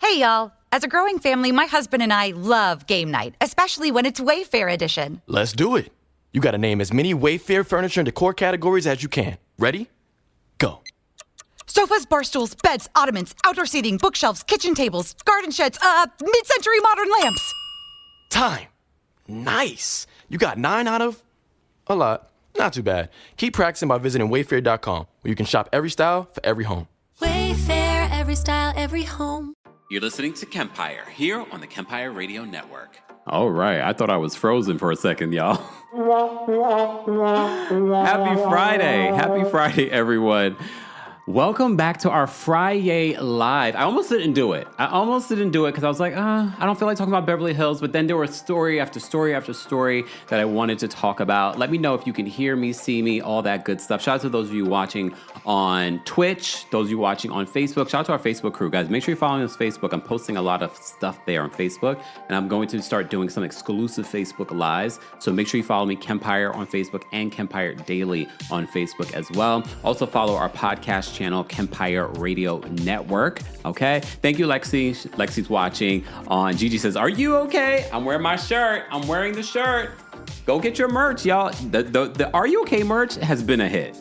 Hey, y'all. As a growing family, my husband and I love game night, especially when it's Wayfair edition. Let's do it. You gotta name as many Wayfair furniture and decor categories as you can. Ready? Go. Sofas, bar stools, beds, ottomans, outdoor seating, bookshelves, kitchen tables, garden sheds, mid-century modern lamps. Time. Nice. You got 9 out of a lot. Not too bad. Keep practicing by visiting Wayfair.com, where you can shop every style for every home. Wayfair, every style, every home. You're listening to Kempire here on the Kempire Radio Network. All right. I thought I was frozen for a second, y'all. Happy Friday. Happy Friday, everyone. Welcome back to our Friday Live. I almost didn't do it because I was like, I don't feel like talking about Beverly Hills, but then there was story after story after story that I wanted to talk about. Let me know if you can hear me, see me, all that good stuff. Shout out to those of you watching on Twitch, those of you watching on Facebook. Shout out to our Facebook crew, guys. Make sure you're following us on Facebook. I'm posting a lot of stuff there on Facebook, and I'm going to start doing some exclusive Facebook Lives. So make sure you follow me, Kempire, on Facebook, and Kempire Daily on Facebook as well. Also follow our podcast channel, Kempire Radio Network. Okay. Thank you, Lexi. Lexi's watching on. Gigi says, "Are you okay?" I'm wearing my shirt. I'm wearing the shirt. Go get your merch, y'all. The Are You Okay merch has been a hit.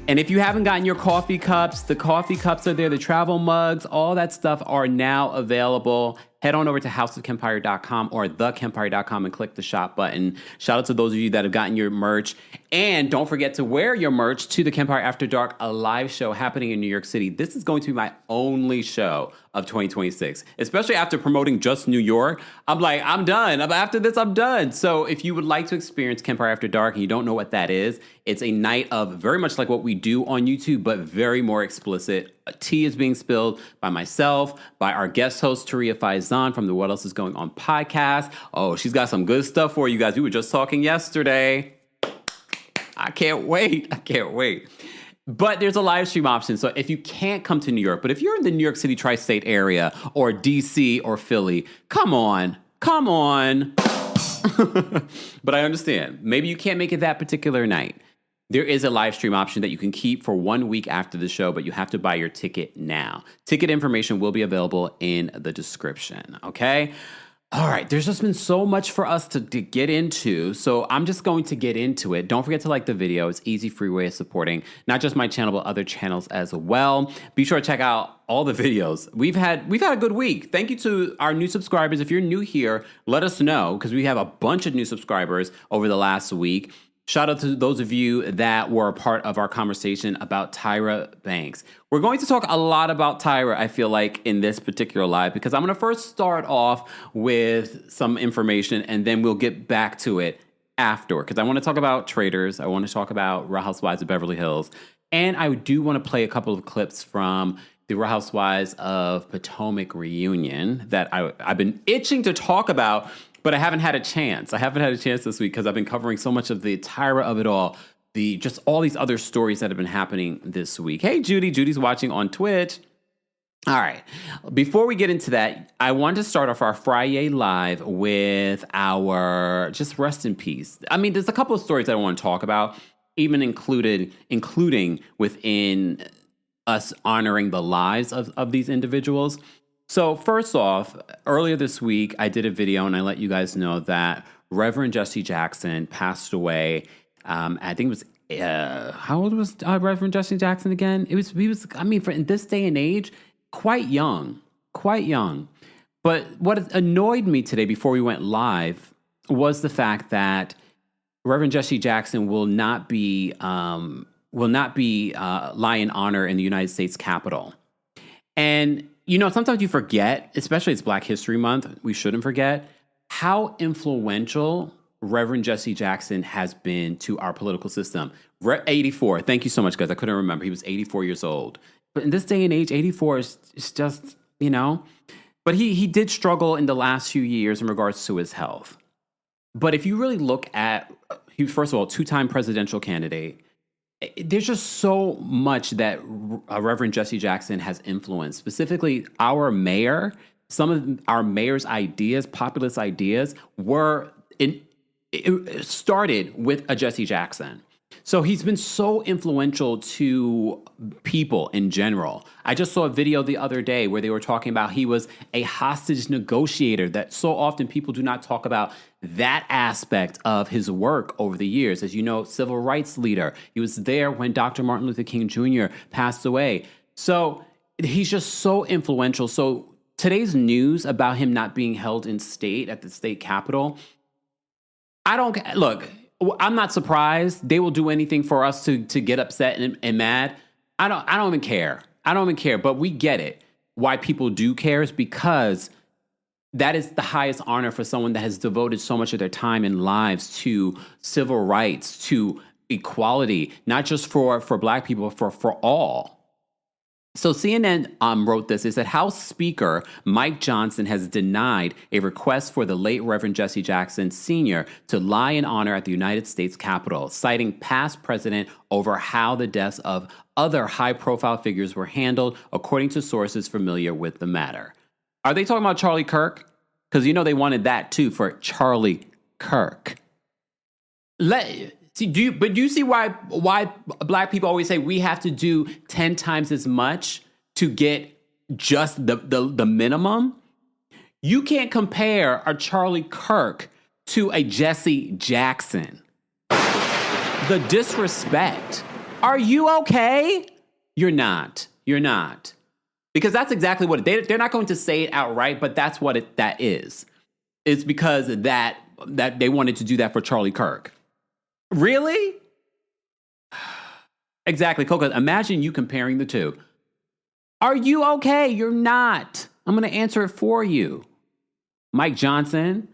And if you haven't gotten your coffee cups, the coffee cups are there, the travel mugs, all that stuff are now available. Head on over to houseofkempire.com or TheKempire.com and click the shop button. Shout out to those of you that have gotten your merch. And don't forget to wear your merch to the Kempire After Dark, a live show happening in New York City. This is going to be my only show of 2026, especially after promoting just New York. I'm like, I'm done. After this, I'm done. So if you would like to experience Kempire After Dark and you don't know what that is, it's a night of very much like what we do on YouTube, but very more explicit. Tea is being spilled by myself, by our guest host, Tyra Faizan from the What Else Is Going On podcast. Oh, she's got some good stuff for you guys. We were just talking yesterday. I can't wait. But there's a live stream option. So if you can't come to New York, but if you're in the New York City tri-state area or DC or Philly, come on. But I understand. Maybe you can't make it that particular night. There is a live stream option that you can keep for 1 week after the show, but you have to buy your ticket now. Ticket information will be available in the description, okay? All right, there's just been so much for us to get into, so I'm just going to get into it. Don't forget to like the video. It's easy, free way of supporting not just my channel, but other channels as well. Be sure to check out all the videos. We've had a good week. Thank you to our new subscribers. If you're new here, let us know, because we have a bunch of new subscribers over the last week. Shout out to those of you that were a part of our conversation about Tyra Banks. We're going to talk a lot about Tyra, I feel like, in this particular live, because I'm going to first start off with some information, and then we'll get back to it after, because I want to talk about Traitors. I want to talk about Real Housewives of Beverly Hills, and I do want to play a couple of clips from the Real Housewives of Potomac reunion that I've been itching to talk about, but I haven't had a chance. This week because I've been covering so much of the Tyra of it all, just all these other stories that have been happening this week. Hey, Judy. Judy's watching on Twitch. All right. Before we get into that, I want to start off our Friday Live with our just rest in peace. I mean, there's a couple of stories that I want to talk about, even including within us honoring the lives of these individuals. So first off, earlier this week, I did a video and I let you guys know that Reverend Jesse Jackson passed away. I think it was, how old was Reverend Jesse Jackson again? He was, I mean, in this day and age, quite young. But what annoyed me today before we went live was the fact that Reverend Jesse Jackson will not be lie in honor in the United States Capitol. And you know, sometimes you forget, especially it's Black History Month, we shouldn't forget how influential Reverend Jesse Jackson has been to our political system. 84, thank you so much, guys. I couldn't remember. He was 84 years old. But in this day and age, 84 is just, you know. But he did struggle in the last few years in regards to his health. But if you really look at, he was, first of all, two-time presidential candidate. There's just so much that Reverend Jesse Jackson has influenced, specifically our mayor. Some of our mayor's ideas, populist ideas, it started with a Jesse Jackson. So he's been so influential to people in general. I just saw a video the other day where they were talking about he was a hostage negotiator, that so often people do not talk about that aspect of his work over the years. As you know, civil rights leader. He was there when Dr. Martin Luther King Jr. passed away. So he's just so influential. So today's news about him not being held in state at the state capitol, I'm not surprised. They will do anything for us to get upset and mad. I don't even care. I don't even care. But we get it. Why people do care is because that is the highest honor for someone that has devoted so much of their time and lives to civil rights, to equality, not just for Black people, but for all. So CNN wrote this. It said House Speaker Mike Johnson has denied a request for the late Reverend Jesse Jackson Sr. to lie in honor at the United States Capitol, citing past precedent over how the deaths of other high-profile figures were handled, according to sources familiar with the matter. Are they talking about Charlie Kirk? Because you know they wanted that too for Charlie Kirk. Do you see why Black people always say we have to do 10 times as much to get just the minimum? You can't compare a Charlie Kirk to a Jesse Jackson. The disrespect. Are you okay? You're not. You're not. Because that's exactly what they're not going to say it outright, but that's what that is. It's because that they wanted to do that for Charlie Kirk. Really? Exactly, Coca. Imagine you comparing the two. Are you okay? You're not. I'm going to answer it for you. Mike Johnson.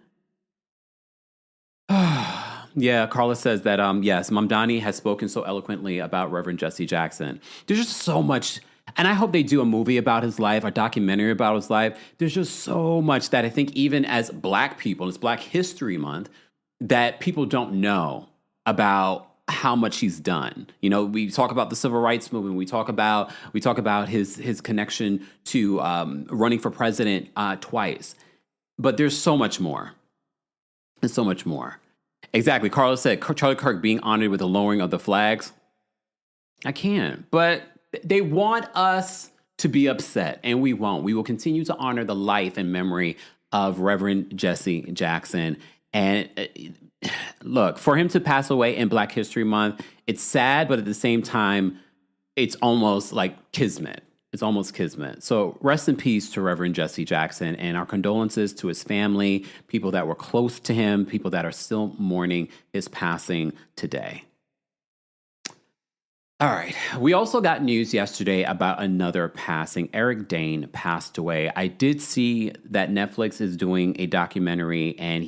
Yeah, Carla says that, yes, Mamdani has spoken so eloquently about Reverend Jesse Jackson. There's just so much, and I hope they do a movie about his life, a documentary about his life. There's just so much that I think even as Black people, it's Black History Month, that people don't know about how much he's done. You know, we talk about the civil rights movement. We talk about his connection to running for president twice. But there's so much more. And so much more. Exactly. Carlos said Charlie Kirk being honored with the lowering of the flags. I can't. But they want us to be upset, and we won't. We will continue to honor the life and memory of Reverend Jesse Jackson. And look, for him to pass away in Black History Month, it's sad, but at the same time, it's almost like kismet. It's almost kismet. So rest in peace to Reverend Jesse Jackson, and our condolences to his family, people that were close to him, people that are still mourning his passing today. All right. We also got news yesterday about another passing. Eric Dane passed away. I did see that Netflix is doing a documentary, and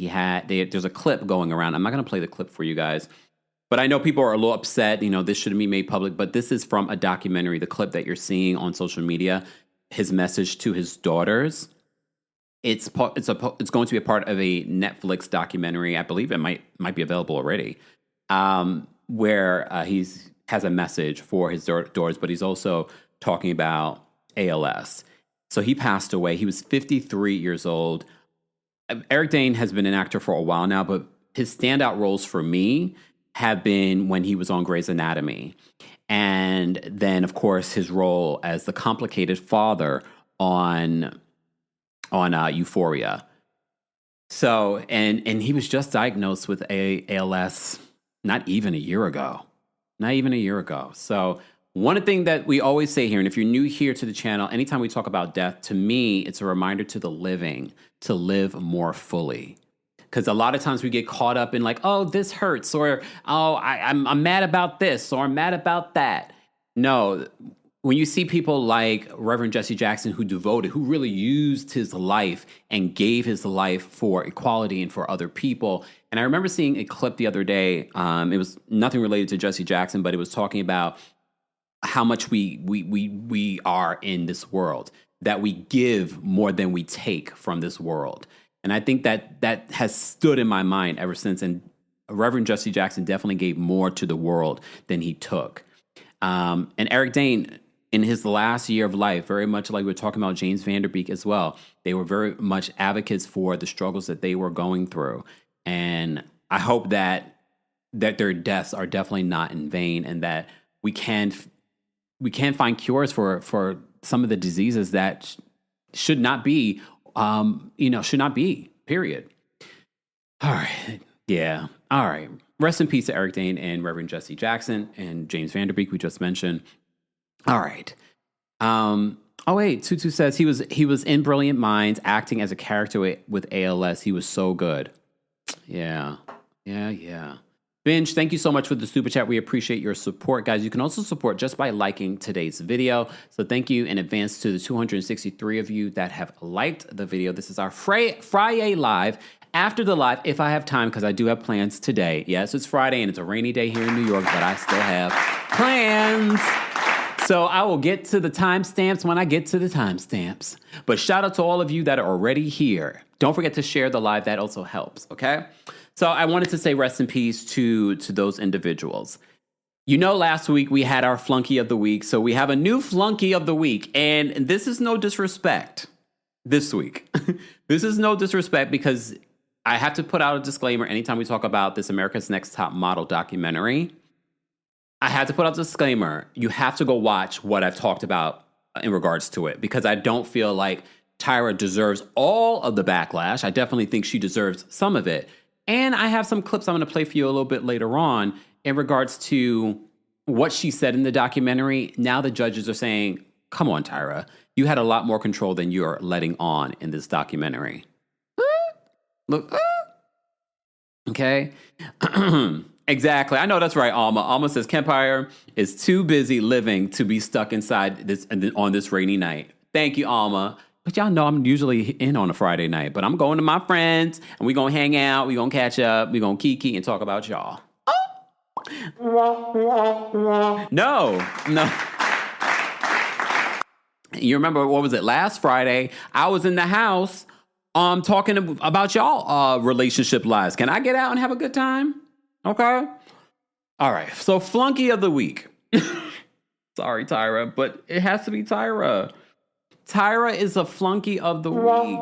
there's a clip going around. I'm not going to play the clip for you guys, but I know people are a little upset. You know, this shouldn't be made public, but this is from a documentary. The clip that you're seeing on social media, his message to his daughters. It's going to be a part of a Netflix documentary. I believe it might be available already, where he's has a message for his daughters, but he's also talking about ALS. So he passed away. He was 53 years old. Eric Dane has been an actor for a while now, but his standout roles for me have been when he was on Grey's Anatomy. And then, of course, his role as the complicated father on Euphoria. So, and he was just diagnosed with ALS not even a year ago. Not even a year ago. So one thing that we always say here, and if you're new here to the channel, anytime we talk about death, to me, it's a reminder to the living to live more fully. Because a lot of times we get caught up in like, oh, this hurts, or oh, I'm mad about this, or I'm mad about that. No, when you see people like Reverend Jesse Jackson who really used his life and gave his life for equality and for other people. And I remember seeing a clip the other day. It was nothing related to Jesse Jackson, but it was talking about how much we are in this world, that we give more than we take from this world. And I think that has stood in my mind ever since. And Reverend Jesse Jackson definitely gave more to the world than he took. And Eric Dane, in his last year of life, very much like we were talking about James Vanderbeek as well, they were very much advocates for the struggles that they were going through. And I hope that their deaths are definitely not in vain, and that we can find cures for some of the diseases that should not be, should not be, period. All right. Yeah. All right. Rest in peace to Eric Dane and Reverend Jesse Jackson and James Vanderbeek, we just mentioned. All right. Oh wait, Tutu says he was in Brilliant Minds acting as a character with ALS. He was so good. Yeah. Binge, thank you so much for the super chat. We appreciate your support, guys. You can also support just by liking today's video. So thank you in advance to the 263 of you that have liked the video. This is our Friday live. After the live, if I have time, because I do have plans today. Yes, it's Friday and it's a rainy day here in New York, but I still have plans. So I will get to the timestamps when I get to the timestamps. But shout out to all of you that are already here. Don't forget to share the live. That also helps, okay? So I wanted to say rest in peace to those individuals. You know, last week we had our flunky of the week. So we have a new flunky of the week. And this is no disrespect this week. This is no disrespect because I have to put out a disclaimer anytime we talk about this America's Next Top Model documentary. I had to put out a disclaimer. You have to go watch what I've talked about in regards to it because I don't feel like Tyra deserves all of the backlash. I definitely think she deserves some of it. And I have some clips I'm going to play for you a little bit later on in regards to what she said in the documentary. Now the judges are saying, come on, Tyra, you had a lot more control than you're letting on in this documentary. Look. Okay. Exactly. I know that's right, Alma. Alma says Kempire is too busy living to be stuck inside this on this rainy night. Thank you, Alma. But y'all know I'm usually in on a Friday night, but I'm going to my friends and we're going to hang out. We're going to catch up. We're going to kiki and talk about y'all. Oh. No. You remember, what was it? Last Friday, I was in the house talking about y'all relationship lives. Can I get out and have a good time? Okay. All right. So flunky of the week. Sorry, Tyra, but it has to be Tyra. Tyra is a flunky of the week.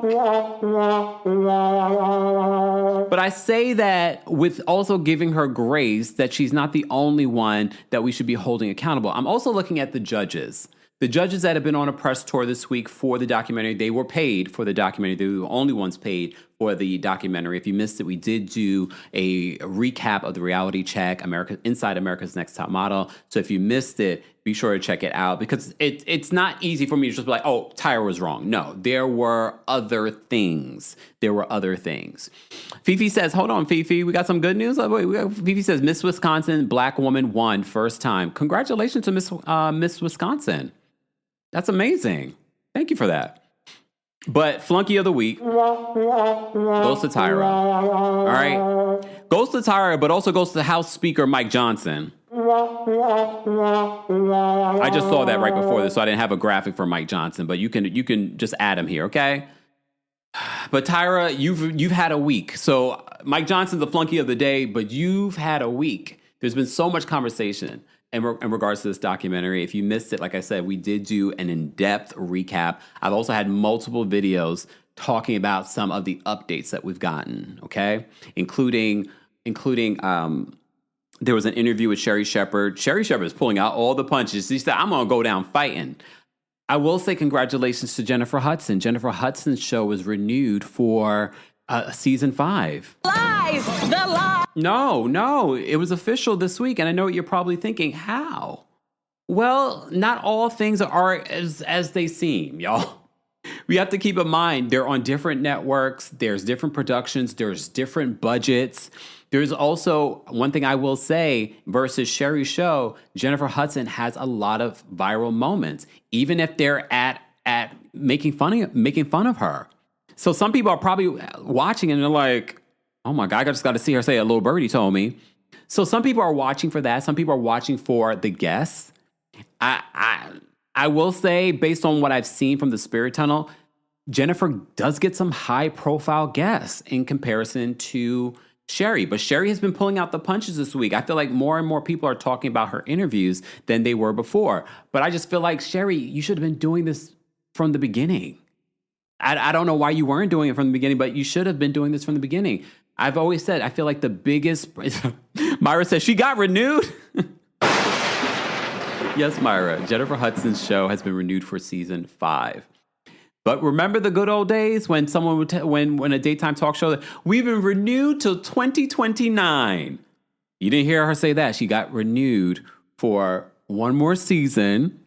But I say that with also giving her grace that she's not the only one that we should be holding accountable. I'm also looking at the judges. The judges that have been on a press tour this week for the documentary, they were paid for the documentary. They were the only ones paid for the documentary. If you missed it, we did do a recap of the reality check, Inside America's Next Top Model. So if you missed it, be sure to check it out because it's not easy for me to just be like, oh, Tyra was wrong. No, there were other things. Fifi says, hold on, Fifi, we got some good news. Fifi says, Miss Wisconsin, Black woman won first time. Congratulations to Miss Wisconsin. That's amazing. Thank you for that. But flunky of the week goes to Tyra. All right. Goes to Tyra, but also goes to House Speaker Mike Johnson. I just saw that right before this, so I didn't have a graphic for Mike Johnson, but you can just add him here, okay? But Tyra, you've had a week. So Mike Johnson's the flunky of the day, but you've had a week. There's been so much conversation in regards to this documentary. If you missed it, like I said, we did do an in-depth recap. I've also had multiple videos talking about some of the updates that we've gotten, okay? Including there was an interview with Sherry Shepherd. Sherry Shepherd is pulling out all the punches. She said, I'm going to go down fighting. I will say congratulations to Jennifer Hudson. Jennifer Hudson's show was renewed for season 5. Lies! The lie! No, it was official this week. And I know what you're probably thinking, how? Well, not all things are as they seem, y'all. We have to keep in mind, they're on different networks. There's different productions. There's different budgets. There's also, one thing I will say, versus Sherry's show, Jennifer Hudson has a lot of viral moments, even if they're at making fun of her. So some people are probably watching and they're like, oh my God, I just got to see her say a little birdie told me. So some people are watching for that. Some people are watching for the guests. I will say, based on what I've seen from the Spirit Tunnel, Jennifer does get some high profile guests in comparison to Sherry. But Sherry has been pulling out the punches this week. I feel like more and more people are talking about her interviews than they were before. But I just feel like, Sherry, you should have been doing this from the beginning. I don't know why you weren't doing it from the beginning, but you should have been doing this from the beginning. I've always said, I feel like the biggest... Myra says she got renewed. Yes, Myra. Jennifer Hudson's show has been renewed for season 5. But remember the good old days when someone would when a daytime talk show, we've been renewed till 2029. You didn't hear her say that. She got renewed for one more season.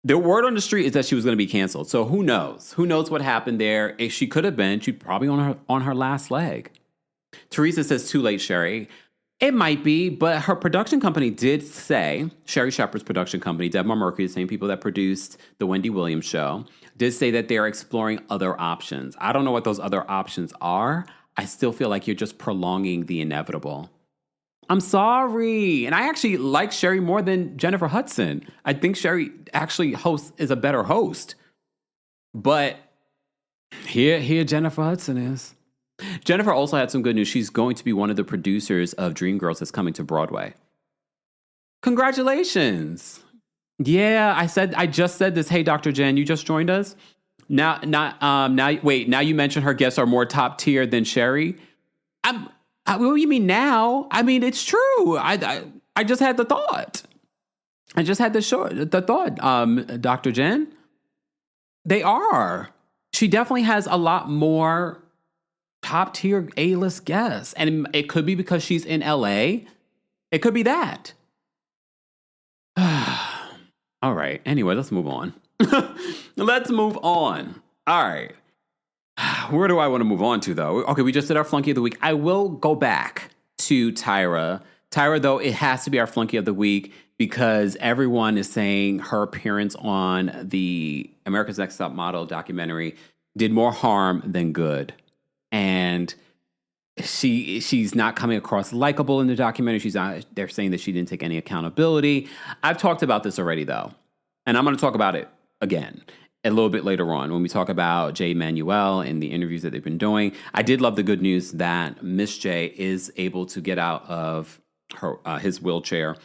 The word on the street is that she was going to be canceled. So who knows? Who knows what happened there? If she could have been, she'd probably on her last leg. Teresa says, too late, Sherry. It might be, but her production company did say, Sherry Shepherd's production company, Debmar Mercury, the same people that produced the Wendy Williams show, did say that they're exploring other options. I don't know what those other options are. I still feel like you're just prolonging the inevitable. I'm sorry. And I actually like Sherry more than Jennifer Hudson. I think Sherry actually is a better host. But here Jennifer Hudson is. Jennifer also had some good news. She's going to be one of the producers of Dreamgirls that's coming to Broadway. Congratulations. Yeah, I just said this. Hey, Dr. Jen, you just joined us? Now you mentioned her guests are more top tier than Sherry. What do you mean now? I mean, it's true. I just had the thought. I just had the thought, Dr. Jen. They are. She definitely has a lot more top tier A-list guests. And it could be because she's in LA. It could be that. All right. Anyway, let's move on. Let's move on. All right. Where do I want to move on to, though? Okay, we just did our flunky of the week. I will go back to Tyra. Tyra, though, it has to be our flunky of the week because everyone is saying her appearance on the America's Next Top Model documentary did more harm than good. And she's not coming across likable in the documentary. They're saying that she didn't take any accountability. I've talked about this already, though, and I'm going to talk about it again a little bit later on when we talk about Jay Manuel and the interviews that they've been doing. I did love the good news that Miss J is able to get out of his wheelchair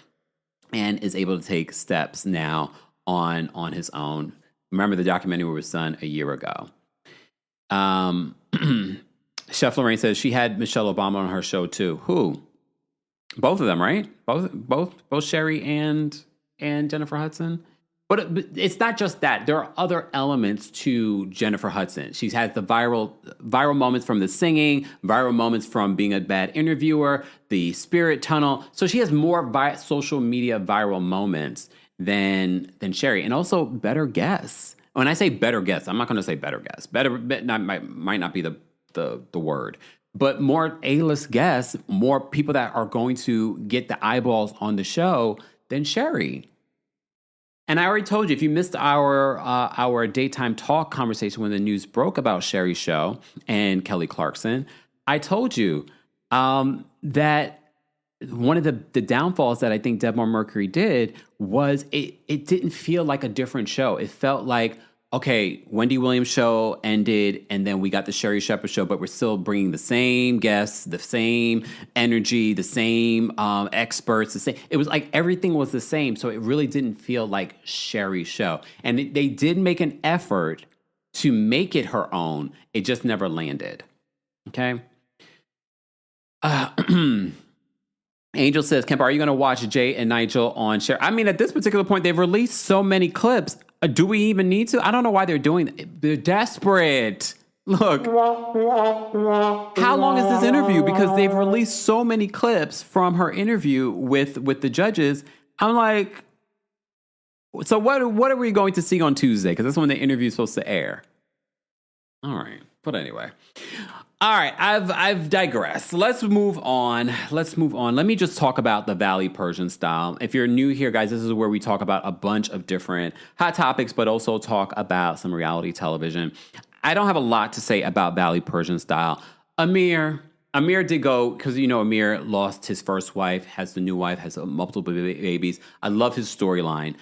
and is able to take steps now on his own. Remember, the documentary was done a year ago. Chef Lorraine says she had Michelle Obama on her show too. Who? Both of them, right? Both Sherry and Jennifer Hudson. But it's not just that. There are other elements to Jennifer Hudson. She's had the viral moments from the singing, viral moments from being a bad interviewer, the spirit tunnel. So she has more social media viral moments than Sherry, and also better guests. When I say better guests, I'm not going to say better guests. Better might not be the word, but more A-list guests, more people that are going to get the eyeballs on the show than Sherry. And I already told you, if you missed our daytime talk conversation when the news broke about Sherry's show and Kelly Clarkson, I told you that one of the downfalls that I think Debmar Mercury did was it didn't feel like a different show. It felt like, okay, Wendy Williams' show ended, and then we got the Sherry Shepherd show, but we're still bringing the same guests, the same energy, the same experts. The same. It was like everything was the same, so it really didn't feel like Sherry's show. And they did make an effort to make it her own. It just never landed. Okay? Angel says, Kemp, are you going to watch Jay and Nigel on Sherry? I mean, at this particular point, they've released so many clips. Do we even need to? I don't know why they're doing that. They're desperate. Look, how long is this interview? Because they've released so many clips from her interview with the judges. I'm like, so what are we going to see on Tuesday? Because that's when the interview is supposed to air. All right. But anyway. All right, I've digressed. Let's move on. Let me just talk about the Valley Persian style. If you're new here, guys, this is where we talk about a bunch of different hot topics, but also talk about some reality television. I don't have a lot to say about Valley Persian style. Amir did go, because, Amir lost his first wife, has the new wife, has multiple babies. I love his storyline.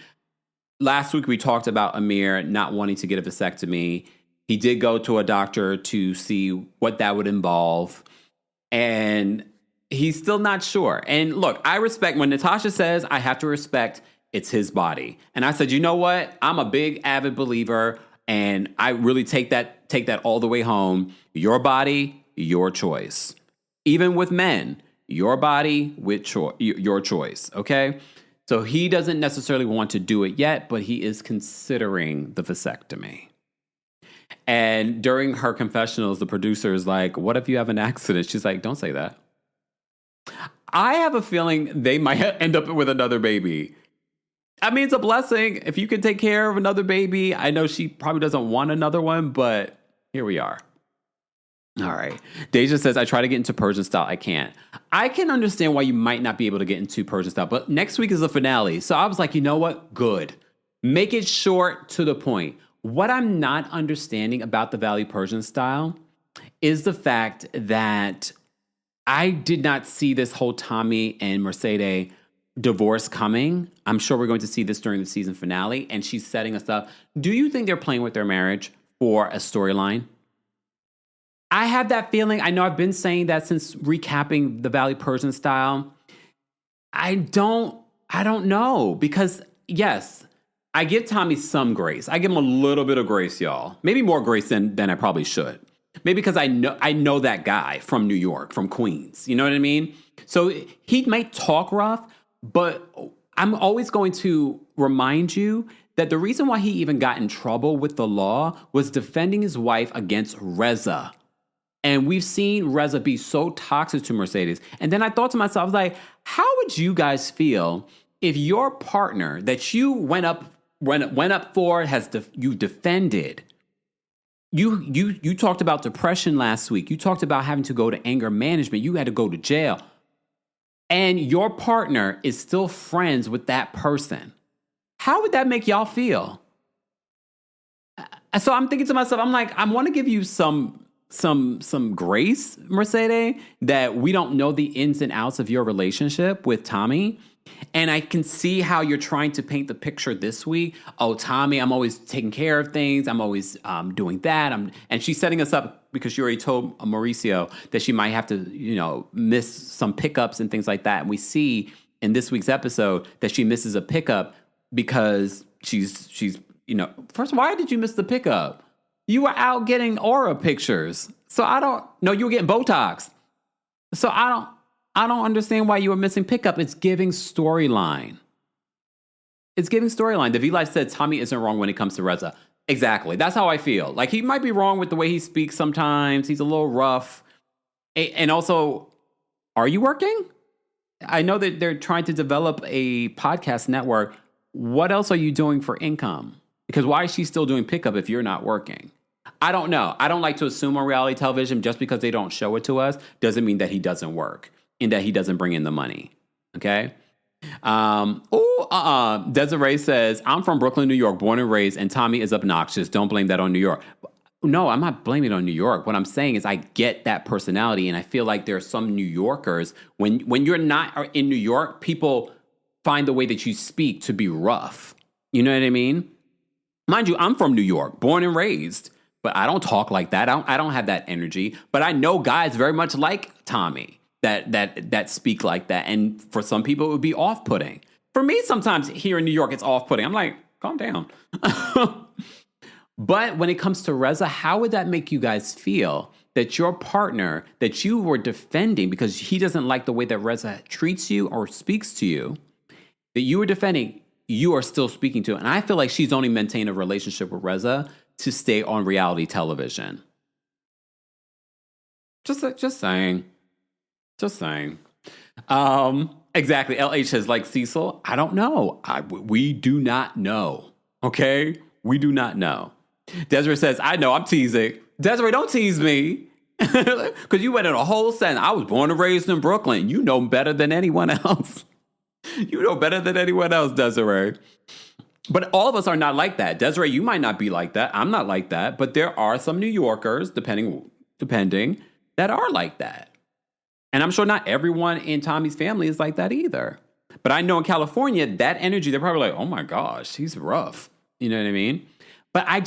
Last week, we talked about Amir not wanting to get a vasectomy. He did go to a doctor to see what that would involve, and he's still not sure. And look, I respect when Natasha says I have to respect it's his body. And I said, you know what? I'm a big avid believer, and I really take that all the way home. Your body, your choice. Even with men, your body with your choice, okay? So he doesn't necessarily want to do it yet, but he is considering the vasectomy. And during her confessionals, the producer is like, what if you have an accident? She's like, don't say that. I have a feeling they might end up with another baby. I mean, it's a blessing if you can take care of another baby. I know she probably doesn't want another one, but here we are. All right. Deja says, I try to get into Persian style. I can't. I can understand why you might not be able to get into Persian style, but next week is the finale. So I was like, you know what? Good. Make it short to the point. What I'm not understanding about the Valley Persian style is the fact that I did not see this whole Tommy and Mercedes divorce coming. I'm sure we're going to see this during the season finale, and she's setting us up. Do you think they're playing with their marriage for a storyline? I have that feeling. I know I've been saying that since recapping the Valley Persian style. I don't know, because yes, I give Tommy some grace. I give him a little bit of grace, y'all. Maybe more grace than I probably should. Maybe because I know that guy from New York, from Queens. You know what I mean? So he might talk rough, but I'm always going to remind you that the reason why he even got in trouble with the law was defending his wife against Reza. And we've seen Reza be so toxic to Mercedes. And then I thought to myself, I was like, how would you guys feel if your partner that you went up for, you defended, you talked about depression last week. You talked about having to go to anger management. You had to go to jail. And your partner is still friends with that person. How would that make y'all feel? So I'm thinking to myself, I'm like, I want to give you some grace, Mercedes, that we don't know the ins and outs of your relationship with Tommy. And I can see how you're trying to paint the picture this week. Oh, Tommy, I'm always taking care of things. I'm always doing that. And she's setting us up because she already told Mauricio that she might have to, miss some pickups and things like that. And we see in this week's episode that she misses a pickup because she's first, why did you miss the pickup? You were out getting aura pictures. So you were getting Botox. So I don't understand why you were missing pickup. It's giving storyline. It's giving storyline. The V-Life said Tommy isn't wrong when it comes to Reza. Exactly. That's how I feel. Like, he might be wrong with the way he speaks sometimes. He's a little rough. And also, are you working? I know that they're trying to develop a podcast network. What else are you doing for income? Because why is she still doing pickup if you're not working? I don't know. I don't like to assume on reality television just because they don't show it to us doesn't mean that he doesn't work and that he doesn't bring in the money. Okay? Desiree says, I'm from Brooklyn, New York, born and raised, and Tommy is obnoxious. Don't blame that on New York. No, I'm not blaming it on New York. What I'm saying is I get that personality, and I feel like there are some New Yorkers, when you're not in New York, people find the way that you speak to be rough. You know what I mean? Mind you, I'm from New York, born and raised, but I don't talk like that. I don't have that energy. But I know guys very much like Tommy that speak like that. And for some people, it would be off-putting. For me, sometimes here in New York, it's off-putting. I'm like, calm down. But when it comes to Reza, how would that make you guys feel that your partner that you were defending because he doesn't like the way that Reza treats you or speaks to you, that you were defending, you are still speaking to? And I feel like she's only maintained a relationship with Reza to stay on reality television. Just saying. Just saying. Exactly. LH says, like Cecil, I don't know. We do not know. Okay? We do not know. Desiree says, I know, I'm teasing. Desiree, don't tease me. Because you went in a whole sentence. I was born and raised in Brooklyn. You know better than anyone else. You know better than anyone else, Desiree. But all of us are not like that. Desiree, you might not be like that. I'm not like that. But there are some New Yorkers, depending, that are like that. And I'm sure not everyone in Tommy's family is like that either. But I know in California, that energy, they're probably like, oh my gosh, he's rough. You know what I mean? But I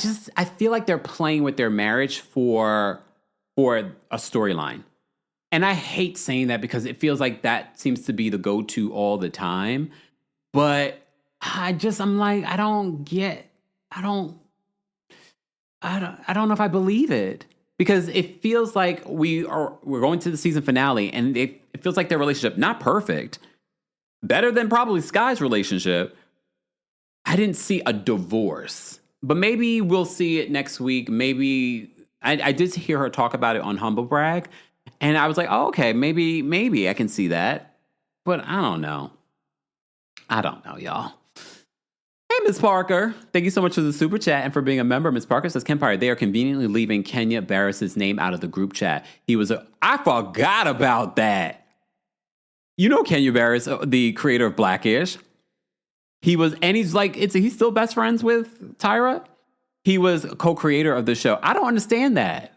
feel like they're playing with their marriage for a storyline. And I hate saying that because it feels like that seems to be the go-to all the time. But I'm like, I don't know if I believe it. because it feels like we're going to the season finale, and it feels like their relationship, not perfect, better than probably Sky's relationship. I didn't see a divorce, but maybe we'll see it next week. Maybe I did hear her talk about it on Humble Brag, and I was like, oh, okay, maybe I can see that, but I don't know. I don't know, y'all. Hey, Ms. Parker. Thank you so much for the super chat and for being a member. Ms. Parker says, Kempire, they are conveniently leaving Kenya Barris's name out of the group chat. I forgot about that. You know Kenya Barris, the creator of Blackish. He's still best friends with Tyra. He was a co-creator of the show. I don't understand that.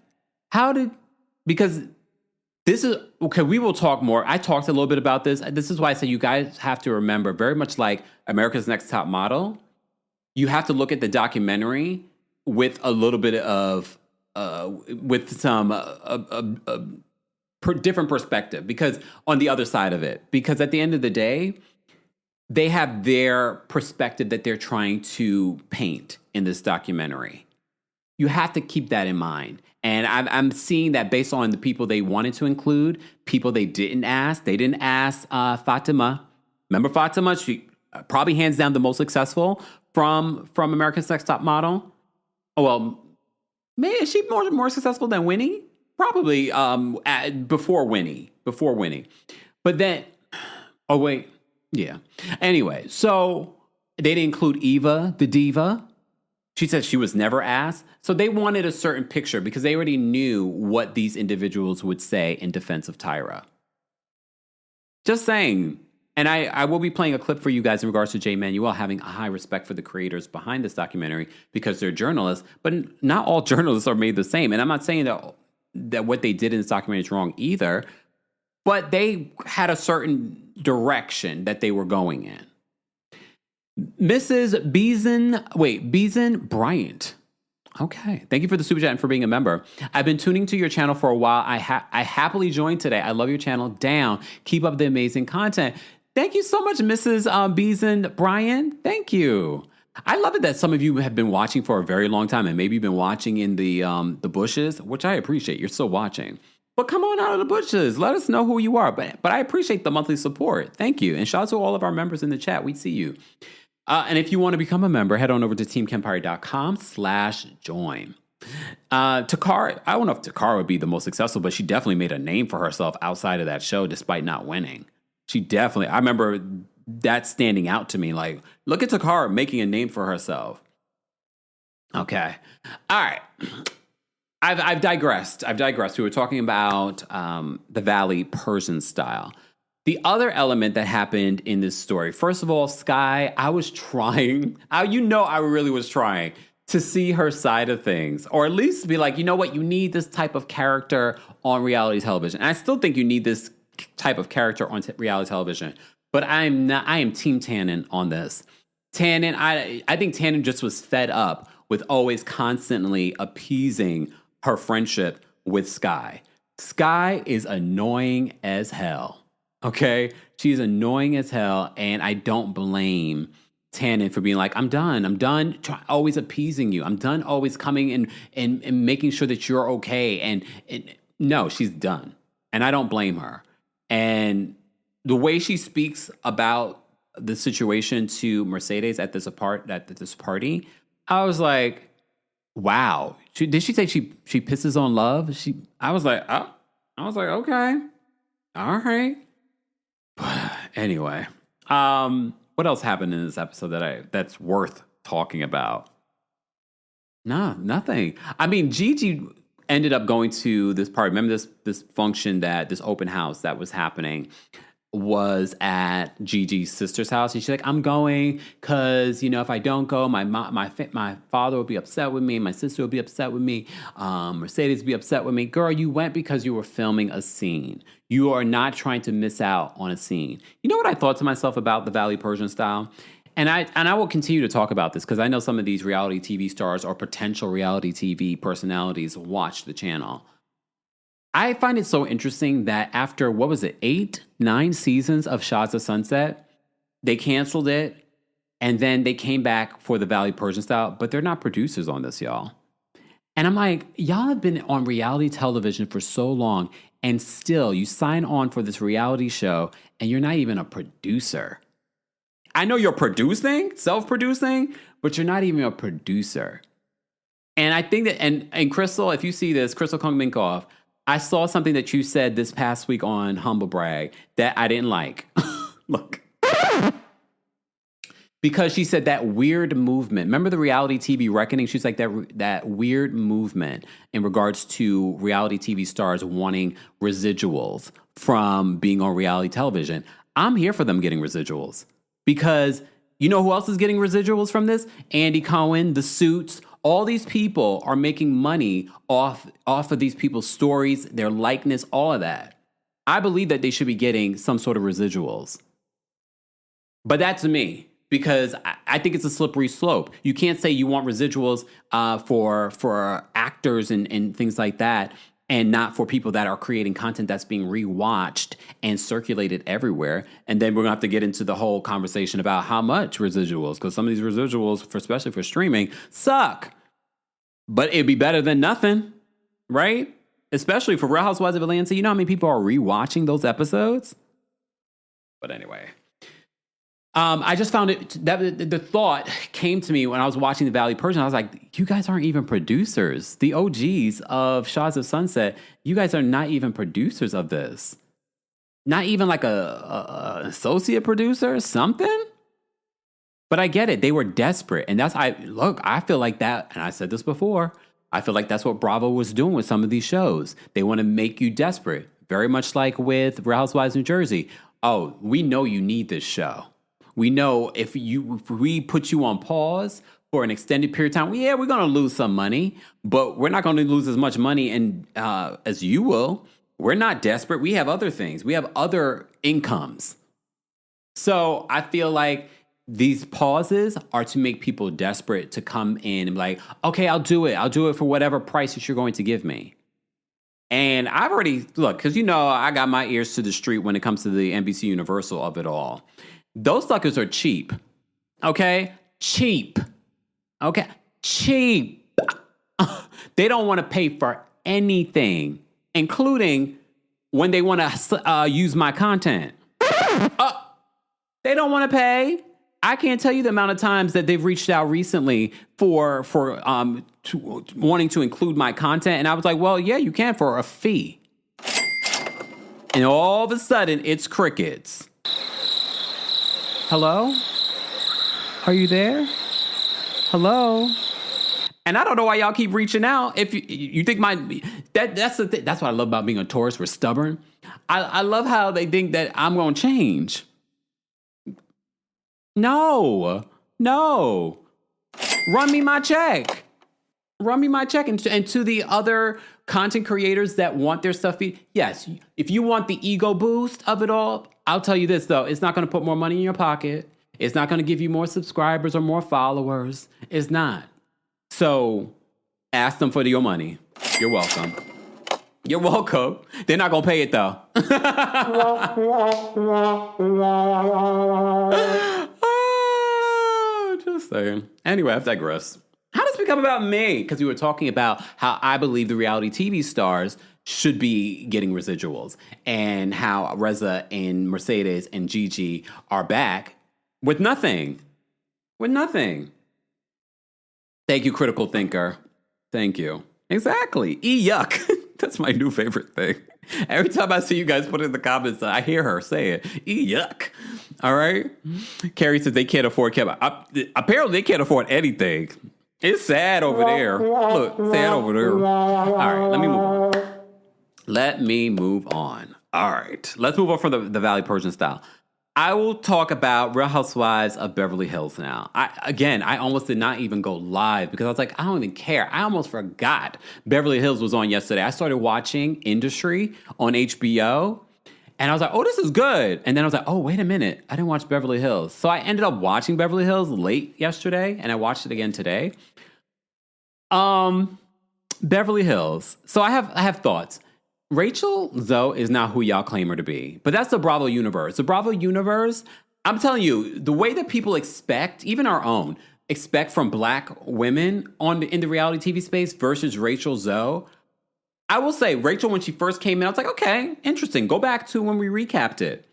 Because this is, okay, we will talk more. I talked a little bit about this. This is why I say you guys have to remember, very much like America's Next Top Model, you have to look at the documentary with a little bit of, with some different perspective, because on the other side of it, because at the end of the day, they have their perspective that they're trying to paint in this documentary. You have to keep that in mind. And I'm seeing that based on the people they wanted to include, people they didn't ask. They didn't ask Fatima. Remember Fatima? She probably hands down the most successful from America's Next Top Model. Oh, well, maybe is she more successful than Winnie? Probably before Winnie. But then, oh, wait. Yeah. Anyway, so they didn't include Eva, the diva. She said she was never asked. So they wanted a certain picture because they already knew what these individuals would say in defense of Tyra. Just saying. And I will be playing a clip for you guys in regards to Jay Manuel having a high respect for the creators behind this documentary because they're journalists, but not all journalists are made the same. And I'm not saying that what they did in this documentary is wrong either, but they had a certain direction that they were going in. Mrs. Beeson Bryant. Okay. Thank you for the super chat and for being a member. I've been tuning to your channel for a while. I happily joined today. I love your channel. Down. Keep up the amazing content. Thank you so much, Mrs. Beeson Bryant. Thank you. I love it that some of you have been watching for a very long time and maybe you've been watching in the bushes, which I appreciate. You're still watching. But come on out of the bushes. Let us know who you are. But I appreciate the monthly support. Thank you. And shout out to all of our members in the chat. We see you. And if you want to become a member, head on over to TeamKempire.com/join. Takara, I don't know if Takara would be the most successful, but she definitely made a name for herself outside of that show despite not winning. I remember that standing out to me. Like, look at Takara making a name for herself. Okay. All right. I've digressed. We were talking about the Valley Persian style. The other element that happened in this story, first of all, Sky, I was trying. I really was trying to see her side of things, or at least be like, you know what, you need this type of character on reality television. And I still think you need this type of character on reality television. But I am Team Tannen on this. Tannen, I think Tannen just was fed up with always constantly appeasing her friendship with Sky. Sky is annoying as hell. Okay? She's annoying as hell, and I don't blame Tannen for being like, I'm done always appeasing you. I'm done always coming and making sure that you're okay. And no, she's done. And I don't blame her. And the way she speaks about the situation to Mercedes at this party, I was like, wow. Did she say she pisses on love? I was like, okay. All right. Anyway, what else happened in this episode that's worth talking about? No, nothing. I mean, Gigi ended up going to this party. Remember this function, this open house that was happening was at Gigi's sister's house. And she's like, I'm going because, if I don't go, my father will be upset with me. My sister will be upset with me. Mercedes will be upset with me. Girl, you went because you were filming a scene. You are not trying to miss out on a scene. You know what I thought to myself about the Valley Persian style? And I will continue to talk about this because I know some of these reality TV stars or potential reality TV personalities watch the channel. I find it so interesting that after, 8-9 seasons of Shots of Sunset, they canceled it, and then they came back for the Valley Persian style, but they're not producers on this, y'all. And I'm like, y'all have been on reality television for so long, and still you sign on for this reality show and you're not even a producer. I know you're producing, self-producing, but you're not even a producer. And I think that, and Crystal, if you see this, Crystal Kung Minkoff, I saw something that you said this past week on Humble Brag that I didn't like. Look. Because she said that weird movement. Remember the reality TV reckoning? She's like that weird movement in regards to reality TV stars wanting residuals from being on reality television. I'm here for them getting residuals because you know who else is getting residuals from this? Andy Cohen, The Suits. All these people are making money off of these people's stories, their likeness, all of that. I believe that they should be getting some sort of residuals. But that's me. Because I think it's a slippery slope. You can't say you want residuals for actors and things like that, and not for people that are creating content that's being rewatched and circulated everywhere. And then we're gonna have to get into the whole conversation about how much residuals, because some of these residuals, especially for streaming, suck. But it'd be better than nothing, right? Especially for Real Housewives of Atlanta. You know how many people are rewatching those episodes? But anyway. I just found it that the thought came to me when I was watching The Valley Persian. I was like, you guys aren't even producers. The OGs of Shahs of Sunset, you guys are not even producers of this. Not even like a associate producer or something. But I get it. They were desperate. And I feel like that, and I said this before, I feel like that's what Bravo was doing with some of these shows. They want to make you desperate. Very much like with Real Housewives New Jersey. Oh, we know you need this show. We know if we put you on pause for an extended period of time, we're going to lose some money, but we're not going to lose as much money as you will. We're not desperate. We have other things. We have other incomes. So I feel like these pauses are to make people desperate to come in and be like, okay, I'll do it. I'll do it for whatever price that you're going to give me. And I've already, look, because I got my ears to the street when it comes to the NBC Universal of it all. Those suckers are cheap. Okay? Cheap. Okay? Cheap. They don't want to pay for anything, including when they want to use my content. They don't want to pay. I can't tell you the amount of times that they've reached out recently for wanting to include my content. And I was like, well, yeah, you can for a fee. And all of a sudden, it's crickets. Hello? Are you there? Hello? And I don't know why y'all keep reaching out. If you think that's the thing. That's what I love about being a Taurus. We're stubborn. I love how they think that I'm going to change. No. Run me my check. And to the other content creators that want their stuff, yes, if you want the ego boost of it all, I'll tell you this, though. It's not going to put more money in your pocket. It's not going to give you more subscribers or more followers. It's not. So ask them for your money. You're welcome. You're welcome. They're not going to pay it, though. Just saying. Anyway, I've digressed. How does it become about me? Because we were talking about how I believe the reality TV stars should be getting residuals and how Reza and Mercedes and Gigi are back with nothing. Thank you, critical thinker. Thank you. Exactly. Yuck. That's my new favorite thing. Every time I see you guys put it in the comments, I hear her say it. Yuck. All right. Carrie says they can't afford Kevin. Apparently they can't afford anything. It's sad over there. Look, sad over there. All right, let me move on. All right, let's move on from the Valley Persian style. I will talk about Real Housewives of Beverly Hills now. I almost did not even go live because I was like, I don't even care. I almost forgot Beverly Hills was on yesterday. I started watching Industry on HBO, and I was like, oh, this is good. And then I was like, oh, wait a minute. I didn't watch Beverly Hills. So I ended up watching Beverly Hills late yesterday, and I watched it again today. Beverly Hills. So I have thoughts. Rachel Zoe is not who y'all claim her to be, but that's the Bravo universe. The Bravo universe, I'm telling you, the way that people expect, even our own, expect from black women in the reality TV space versus Rachel Zoe. I will say, Rachel, when she first came in, I was like, okay, interesting. Go back to when we recapped it.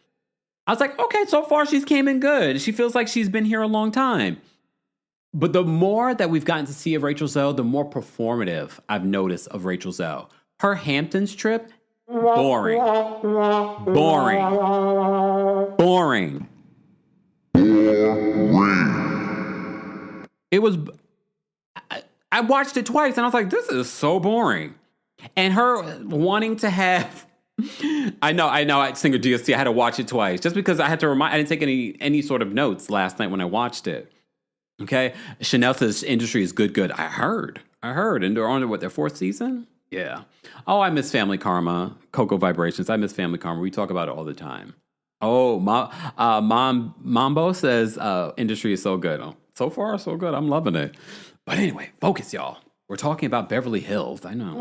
I was like, okay, so far she's came in good. She feels like she's been here a long time. But the more that we've gotten to see of Rachel Zoe, the more performative I've noticed of Rachel Zoe. Her Hamptons trip, boring. Boring. It was... I watched it twice and I was like, this is so boring. And her wanting to have... I know, Singer DST, I had to watch it twice just because I had to I didn't take any sort of notes last night when I watched it. Okay? Chanel says industry is good. I heard. And they're on their fourth season? Yeah. Oh, I miss Family Karma. Cocoa Vibrations. I miss Family Karma. We talk about it all the time. Oh, Mambo says industry is so good. Oh, so far, so good. I'm loving it. But anyway, focus, y'all. We're talking about Beverly Hills. I know.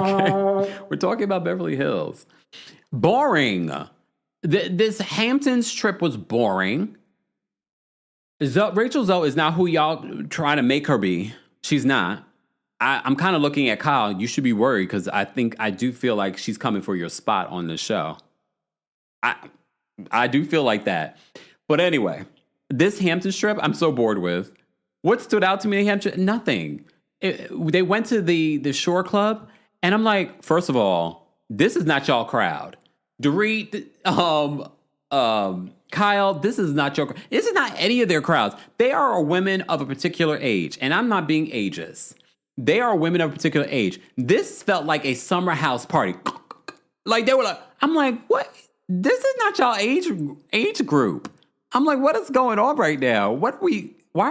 Okay. We're talking about Beverly Hills. Boring. This Hamptons trip was boring. Rachel Zoe is not who y'all trying to make her be. She's not. I'm kind of looking at Kyle. You should be worried because I do feel like she's coming for your spot on the show. I do feel like that. But anyway, this Hamptons trip, I'm so bored with. What stood out to me in Hampton? Nothing. They went to the Shore Club, and I'm like, first of all, this is not y'all crowd. Dorit, Kyle, this is not your. This is not any of their crowds. They are women of a particular age, and I'm not being ageist. They are women of a particular age. This felt like a summer house party. Like they were like, I'm like, what? This is not y'all age group. I'm like, what is going on right now? Why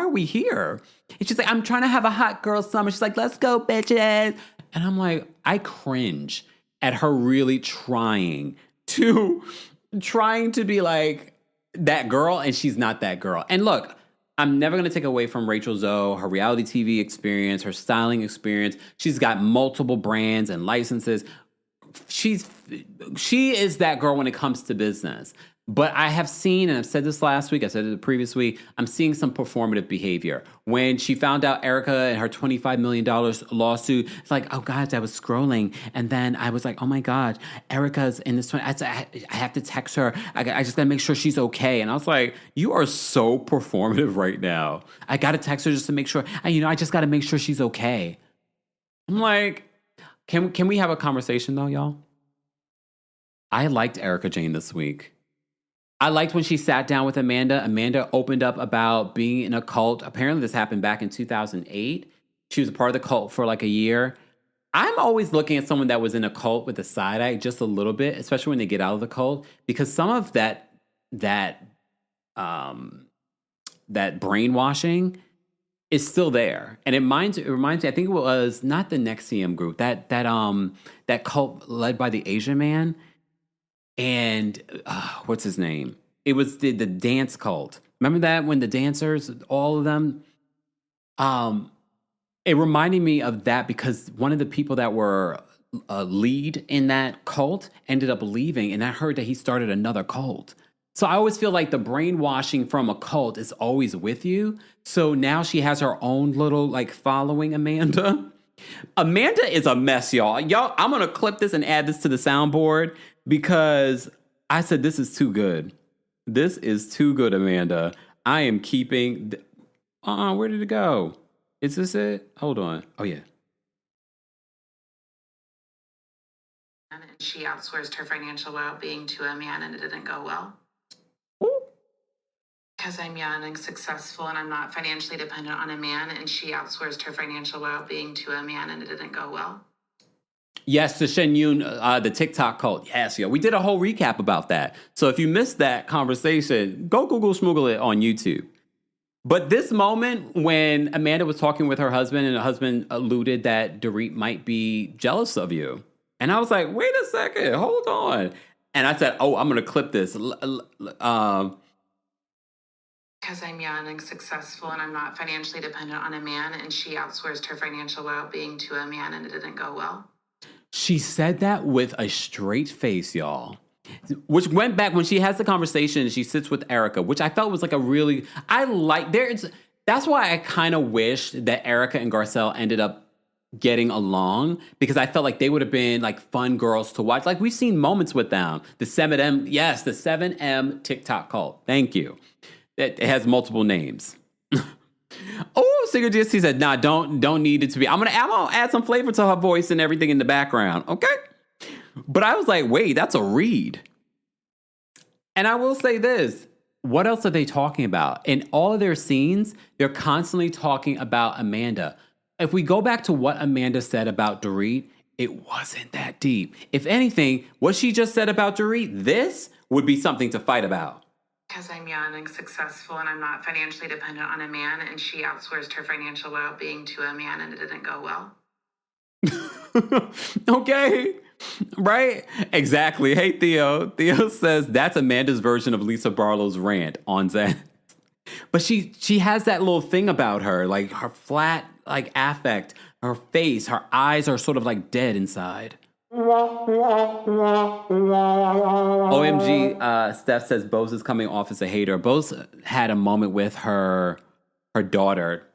are we here? And she's like, I'm trying to have a hot girl summer. She's like, let's go, bitches. And I'm like, I cringe at her really trying to be like that girl, and she's not that girl. And look, I'm never going to take away from Rachel Zoe, her reality TV experience, her styling experience. She's got multiple brands and licenses. She is that girl when it comes to business. But I have seen, and I've said this last week, I said it the previous week, I'm seeing some performative behavior. When she found out Erica and her $25 million lawsuit, it's like, oh, God, I was scrolling. And then I was like, oh, my God, Erica's in this. I have to text her. I just got to make sure she's okay. And I was like, you are so performative right now. I got to text her just to make sure. I just got to make sure she's okay. I'm like, can we have a conversation, though, y'all? I liked Erica Jane this week. I liked when she sat down with Amanda. Amanda opened up about being in a cult. Apparently this happened back in 2008. She was a part of the cult for like a year. I'm always looking at someone that was in a cult with a side eye just a little bit, especially when they get out of the cult, because some of that brainwashing is still there. And it reminds me, I think it was not the NXIVM group, that cult led by the Asian man. And what's his name? It was the dance cult. Remember that when the dancers, all of them? It reminded me of that because one of the people that were a lead in that cult ended up leaving, and I heard that he started another cult. So I always feel like the brainwashing from a cult is always with you. So now she has her own little like following, Amanda. Amanda is a mess, y'all. Y'all, I'm going to clip this and add this to the soundboard because I said this is too good. This is too good, Amanda. I am keeping... where did it go? Is this it? Hold on. Oh, yeah. And she outsourced her financial well-being to a man, and it didn't go well. Because I'm young and successful and I'm not financially dependent on a man, and she outsourced her financial well-being to a man, and it didn't go well. Yes, the Shen Yun, the TikTok cult. Yes, yeah. We did a whole recap about that. So if you missed that conversation, go Google Schmoogle it on YouTube. But this moment when Amanda was talking with her husband and her husband alluded that Dorit might be jealous of you. And I was like, wait a second, hold on. And I said, oh, I'm going to clip this. Because I'm young and successful and I'm not financially dependent on a man, and she outsourced her financial well-being to a man, and it didn't go well. She said that with a straight face, y'all. Which went back when she has the conversation and she sits with Erica, which I felt was like that's why I kind of wish that Erica and Garcelle ended up getting along, because I felt like they would have been like fun girls to watch. Like we've seen moments with them. The 7M TikTok cult. Thank you. It has multiple names. Oh, Singer GST said, nah, don't need it to be. I'm gonna add some flavor to her voice and everything in the background. Okay. But I was like, wait, that's a read. And I will say this. What else are they talking about? In all of their scenes, they're constantly talking about Amanda. If we go back to what Amanda said about Dorit, it wasn't that deep. If anything, what she just said about Dorit, this would be something to fight about. Because I'm young and successful and I'm not financially dependent on a man, and she outsourced her financial well-being to a man and it didn't go well. Okay. Right? Exactly. Hey, Theo. Theo says that's Amanda's version of Lisa Barlow's rant on Zen. But she has that little thing about her, like her flat, like affect, her face, her eyes are sort of like dead inside. OMG, Steph says Bose is coming off as a hater. Bose had a moment with her daughter.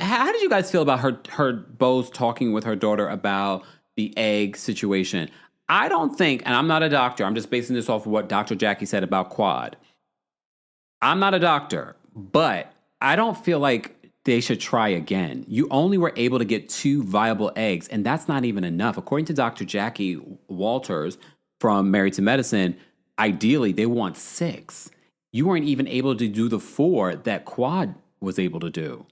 How did you guys feel about her Bose talking with her daughter about the egg situation? I don't think, and I'm not a doctor, I'm just basing this off of what Dr. Jackie said about Quad. I'm not a doctor, but I don't feel like they should try again. You only were able to get 2 viable eggs, and that's not even enough. According to Dr. Jackie Walters from Married to Medicine, ideally they want 6. You weren't even able to do the 4 that Quad was able to do.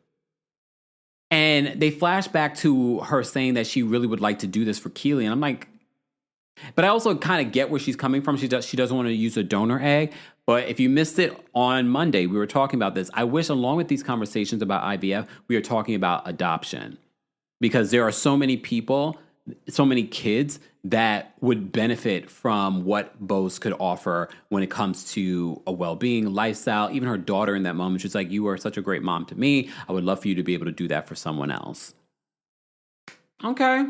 And they flash back to her saying that she really would like to do this for Keely. And I'm like, but I also kind of get where she's coming from. She doesn't want to use a donor egg. But if you missed it on Monday, we were talking about this. I wish along with these conversations about IVF, we are talking about adoption. Because there are so many people, so many kids that would benefit from what Bose could offer when it comes to a well-being lifestyle. Even her daughter in that moment, she's like, you are such a great mom to me. I would love for you to be able to do that for someone else. Okay.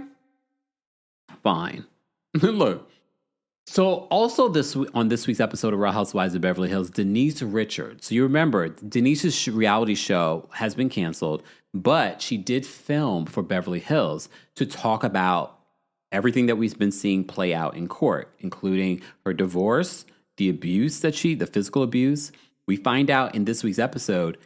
Fine. Look. So also on this week's episode of Real Housewives of Beverly Hills, Denise Richards. So you remember, Denise's reality show has been canceled, but she did film for Beverly Hills to talk about everything that we've been seeing play out in court, including her divorce, the physical abuse. We find out in this week's episode,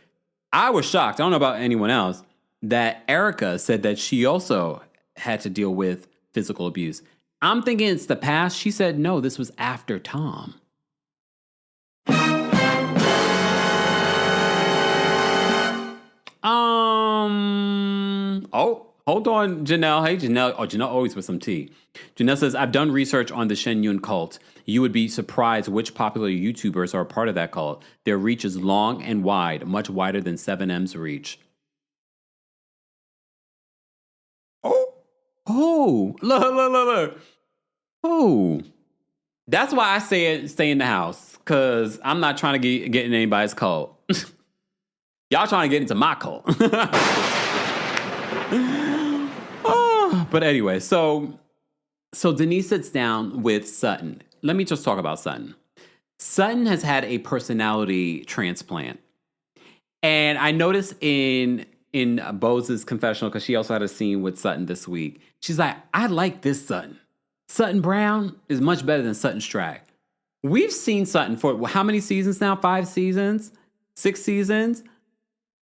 I was shocked, I don't know about anyone else, that Erica said that she also had to deal with physical abuse. I'm thinking it's the past. She said, no, this was after Tom. Oh, hold on, Janelle. Hey, Janelle. Oh, Janelle always with some tea. Janelle says, I've done research on the Shen Yun cult. You would be surprised which popular YouTubers are a part of that cult. Their reach is long and wide, much wider than 7M's reach. Oh, look. Oh, that's why I say stay in the house, because I'm not trying to get in anybody's cult. Y'all trying to get into my cult. But anyway, so Denise sits down with Sutton. Let me just talk about Sutton. Sutton has had a personality transplant. And I noticed in Bose's confessional, because she also had a scene with Sutton this week, she's like, I like this Sutton. Sutton Brown is much better than Sutton Stracke. We've seen Sutton for how many seasons now? 5 seasons? 6 seasons?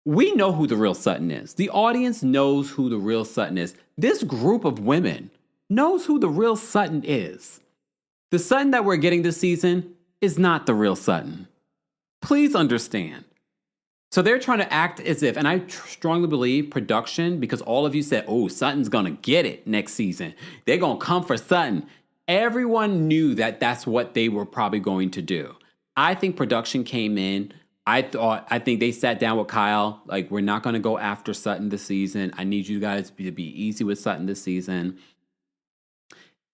We know who the real Sutton is. The audience knows who the real Sutton is. This group of women knows who the real Sutton is. The Sutton that we're getting this season is not the real Sutton. Please understand. So they're trying to act as if, and I strongly believe production, because all of you said, oh, Sutton's going to get it next season. They're going to come for Sutton. Everyone knew that that's what they were probably going to do. I think production came in. I think they sat down with Kyle, like, we're not going to go after Sutton this season. I need you guys to be easy with Sutton this season.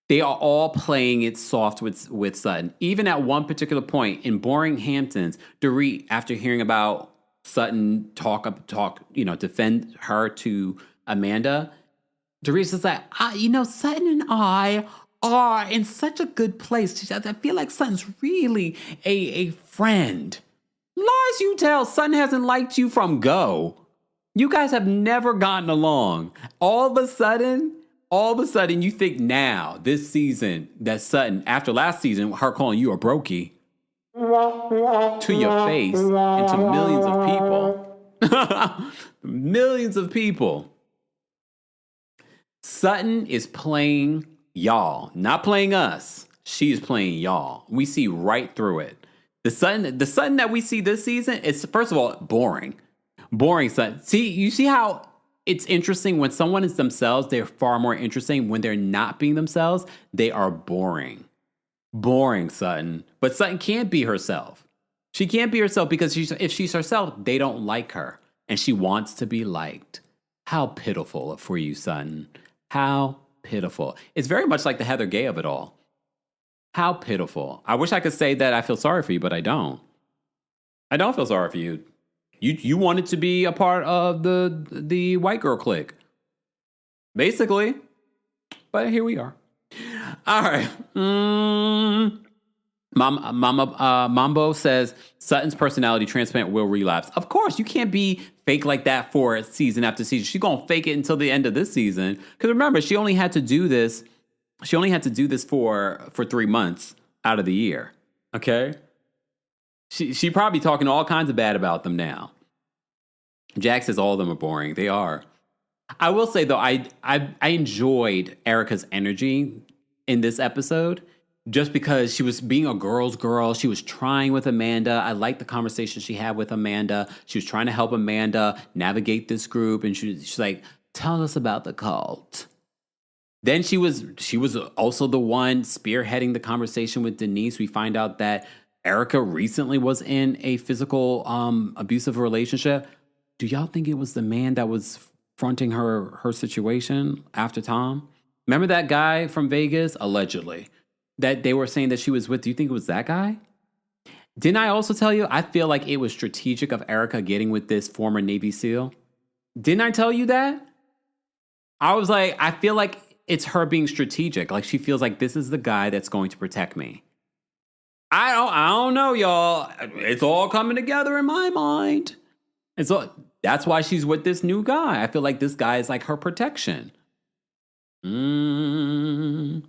They are all playing it soft with Sutton. Even at one particular point in Boring Hamptons, Dorit, after hearing about Sutton defend her to Amanda, Dorit is like, Sutton and I are in such a good place. I feel like Sutton's really a friend. Lies you tell, Sutton hasn't liked you from go. You guys have never gotten along. All of a sudden, you think now, this season, that Sutton, after last season, her calling you a brokey, to your face and to millions of people. Millions of people. Sutton is playing y'all, not playing us. She is playing y'all. We see right through it. The Sutton that we see this season is, first of all, boring. Boring Sutton. See, you see how it's interesting when someone is themselves, they're far more interesting. When they're not being themselves, they are boring. Boring Sutton. But Sutton can't be herself. She can't be herself because if she's herself, they don't like her. And she wants to be liked. How pitiful for you, Sutton. How pitiful. It's very much like the Heather Gay of it all. How pitiful. I wish I could say that I feel sorry for you, but I don't. I don't feel sorry for you. You wanted to be a part of the white girl clique. Basically. But here we are. All right. Mambo says Sutton's personality transplant will relapse. Of course, you can't be fake like that for season after season. She's going to fake it until the end of this season. Because remember, she only had to do this for 3 months out of the year. Okay? She probably talking all kinds of bad about them now. Jack says all of them are boring. They are. I will say, though, I enjoyed Erica's energy in this episode just because she was being a girl's girl. She was trying with Amanda. I liked the conversation she had with Amanda. She was trying to help Amanda navigate this group. And she's like, tell us about the cult. Then she was also the one spearheading the conversation with Denise. We find out that Erica recently was in a physical abusive relationship. Do y'all think it was the man that was fronting her situation after Tom? Remember that guy from Vegas? Allegedly. That they were saying that she was with. Do you think it was that guy? Didn't I also tell you, I feel like it was strategic of Erica getting with this former Navy SEAL? Didn't I tell you that? I was like, I feel like it's her being strategic. Like she feels like this is the guy that's going to protect me. I don't know, y'all. It's all coming together in my mind. And so that's why she's with this new guy. I feel like this guy is like her protection. Gloria,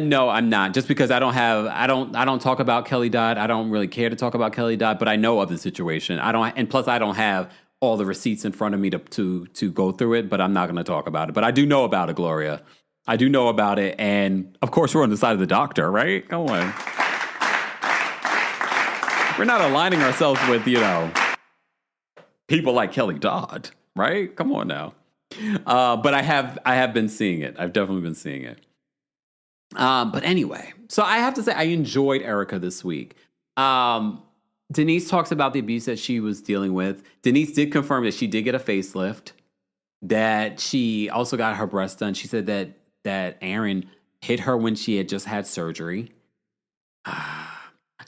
no, I'm not. Just because I don't talk about Kelly Dodd. I don't really care to talk about Kelly Dodd, but I know of the situation. And plus I don't have all the receipts in front of me to go through it, but I'm not going to talk about it. But I do know about it, Gloria. I do know about it. And of course, we're on the side of the doctor, right? Come on. We're not aligning ourselves with, people like Kelly Dodd, right? Come on now. But I have been seeing it. I've definitely been seeing it. But anyway, so I have to say I enjoyed Erica this week. Denise talks about the abuse that she was dealing with. Denise did confirm that she did get a facelift, that she also got her breast done. She said that Aaron hit her when she had just had surgery.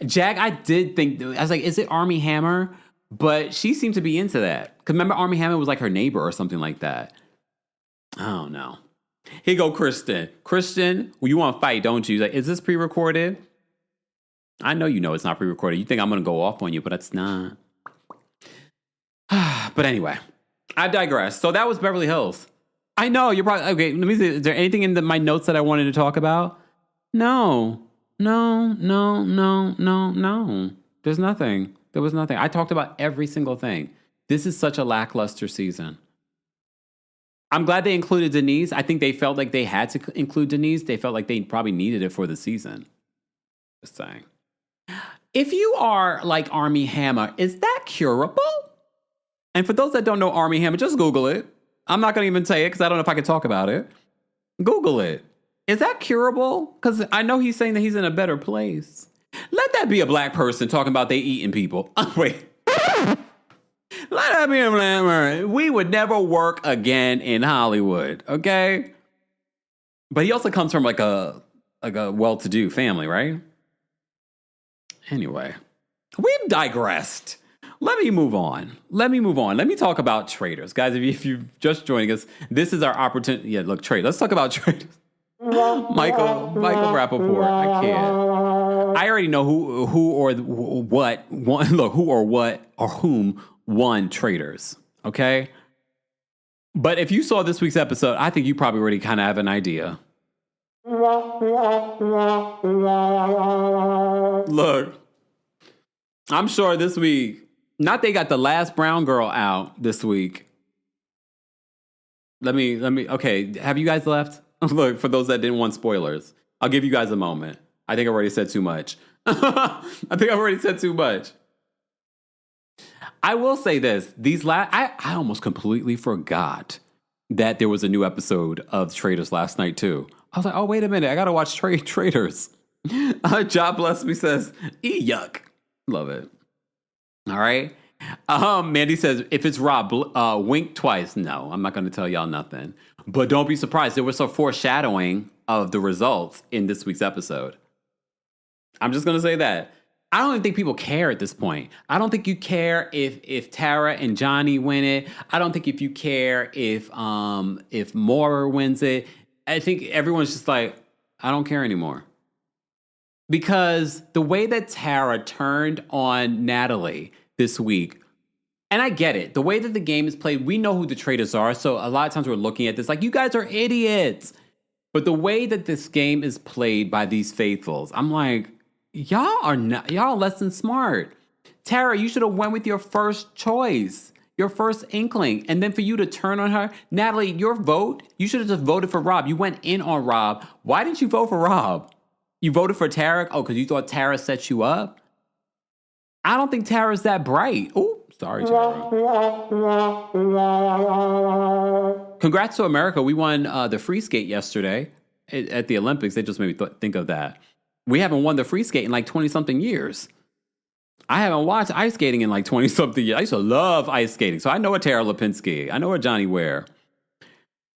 Jack, I did think, I was like, is it Armie Hammer? But she seemed to be into that. Because remember, Armie Hammer was like her neighbor or something like that. I don't know. Here you go, Kristen. Kristen, well, you want to fight, don't you? Like, is this pre-recorded? I know you know it's not pre-recorded. You think I'm going to go off on you, but it's not. But anyway, I digress. So that was Beverly Hills. I know, you're probably, okay, let me see. Is there anything in my notes that I wanted to talk about? No. There's nothing. There was nothing. I talked about every single thing. This is such a lackluster season. I'm glad they included Denise. I think they felt like they had to include Denise. They felt like they probably needed it for the season. Just saying. If you are like Armie Hammer, is that curable? And for those that don't know Armie Hammer, just Google it. I'm not going to even say it because I don't know if I can talk about it. Google it. Is that curable? Because I know he's saying that he's in a better place. Let that be a black person talking about they eating people. Wait. Let that be a black person. We would never work again in Hollywood, okay? But he also comes from like a well-to-do family, right? Anyway, we've digressed. Let me move on. Let me talk about Traitors. Guys, if you're just joining us, this is our opportunity. Yeah, look, Traitors. Let's talk about Traitors. Michael Rappaport. I can't. I already know who or what won. Look, who or what or whom won Traitors. Okay. But if you saw this week's episode, I think you probably already kind of have an idea. Look, I'm sure this week, not they got the last brown girl out this week. Let me, okay, have you guys left? Look, for those that didn't want spoilers, I'll give you guys a moment. I think I already said too much. I will say this. I almost completely forgot that there was a new episode of Traitors last night, too. I was like, oh, wait a minute. I got to watch Traitors. Job Bless Me says, yuck. Love it. All right. Mandy says, if it's Rob, wink twice. No, I'm not going to tell y'all nothing. But don't be surprised. There was some foreshadowing of the results in this week's episode. I'm just going to say that. I don't even think people care at this point. I don't think you care if Tyra and Johnny win it. I don't think if you care if Maura wins it. I think everyone's just like, I don't care anymore. Because the way that Tyra turned on Natalie this week, and I get it, the way that the game is played, we know who the traitors are. So a lot of times we're looking at this like, you guys are idiots. But the way that this game is played by these faithfuls, I'm like, y'all are less than smart. Tyra, you should have went with your first choice, your first inkling. And then for you to turn on her, Natalie, your vote, you should have just voted for Rob. You went in on Rob. Why didn't you vote for Rob? You voted for Tyra? Oh, because you thought Tyra set you up? I don't think Tyra's that bright. Oh, sorry, Tyra. Congrats to America. We won the free skate yesterday at the Olympics. It just made me think of that. We haven't won the free skate in like 20-something years. I haven't watched ice skating in like 20-something years. I used to love ice skating. So I know a Tara Lipinski. I know a Johnny Ware.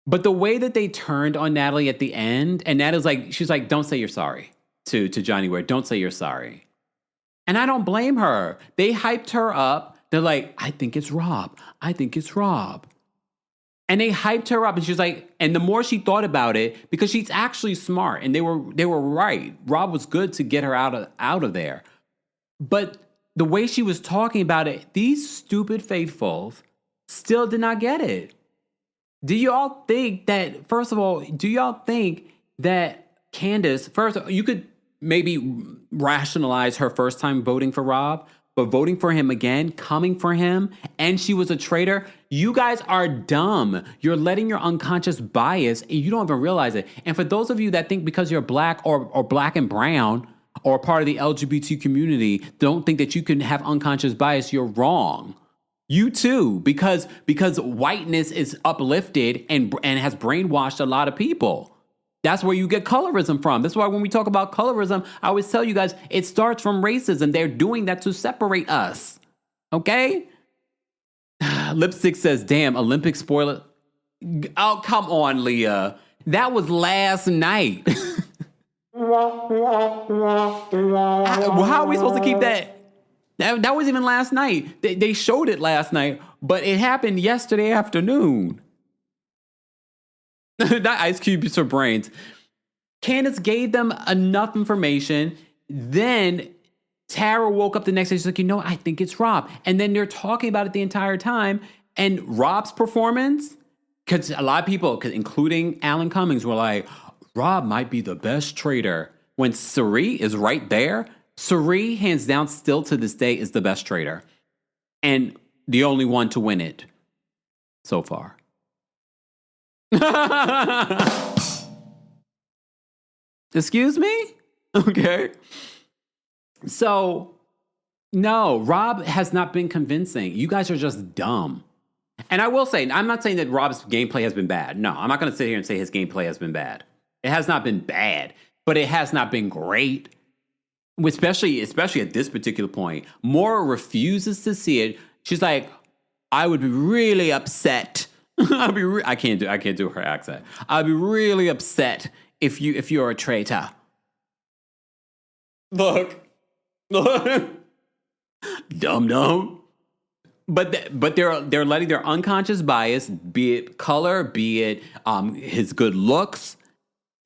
But the way that they turned on Natalie at the end, and Natalie's like, she's like, don't say you're sorry to Johnny Ware. Don't say you're sorry. And I don't blame her. They hyped her up. They're like, I think it's Rob. I think it's Rob. And they hyped her up, and she's like, and the more she thought about it, because she's actually smart, and they were right. Rob was good to get her out of there. But the way she was talking about it, these stupid faithfuls still did not get it. Do y'all think that, first of all, Candace, first, you could maybe rationalize her first time voting for Rob, but voting for him again, coming for him, and she was a traitor, you guys are dumb. You're letting your unconscious bias, and you don't even realize it. And for those of you that think because you're black or black and brown or part of the LGBT community, don't think that you can have unconscious bias, you're wrong. You too, because whiteness is uplifted and has brainwashed a lot of people. That's where you get colorism from. That's why when we talk about colorism, I always tell you guys, it starts from racism. They're doing that to separate us. Okay? Lipstick says, damn, Olympic spoiler. Oh, come on, Leah. That was last night. How are we supposed to keep that? That was even last night. They showed it last night, but it happened yesterday afternoon. Not Ice Cubes for brains. Candace gave them enough information. Then Tyra woke up the next day. She's like, I think it's Rob. And then they're talking about it the entire time. And Rob's performance, because a lot of people, including Alan Cummings, were like, Rob might be the best traitor. When Suri is right there, Suri, hands down, still to this day, is the best traitor. And the only one to win it so far. Excuse me? Okay. So, no, Rob has not been convincing. You guys are just dumb. And I will say, I'm not saying that Rob's gameplay has been bad. No, I'm not going to sit here and say his gameplay has been bad. It has not been bad, but it has not been great. Especially at this particular point. Maura refuses to see it. She's like, I would be really upset. I can't do her accent. I'd be really upset if you're a traitor. Look. Dumb. But they're letting their unconscious bias, be it color, be it his good looks.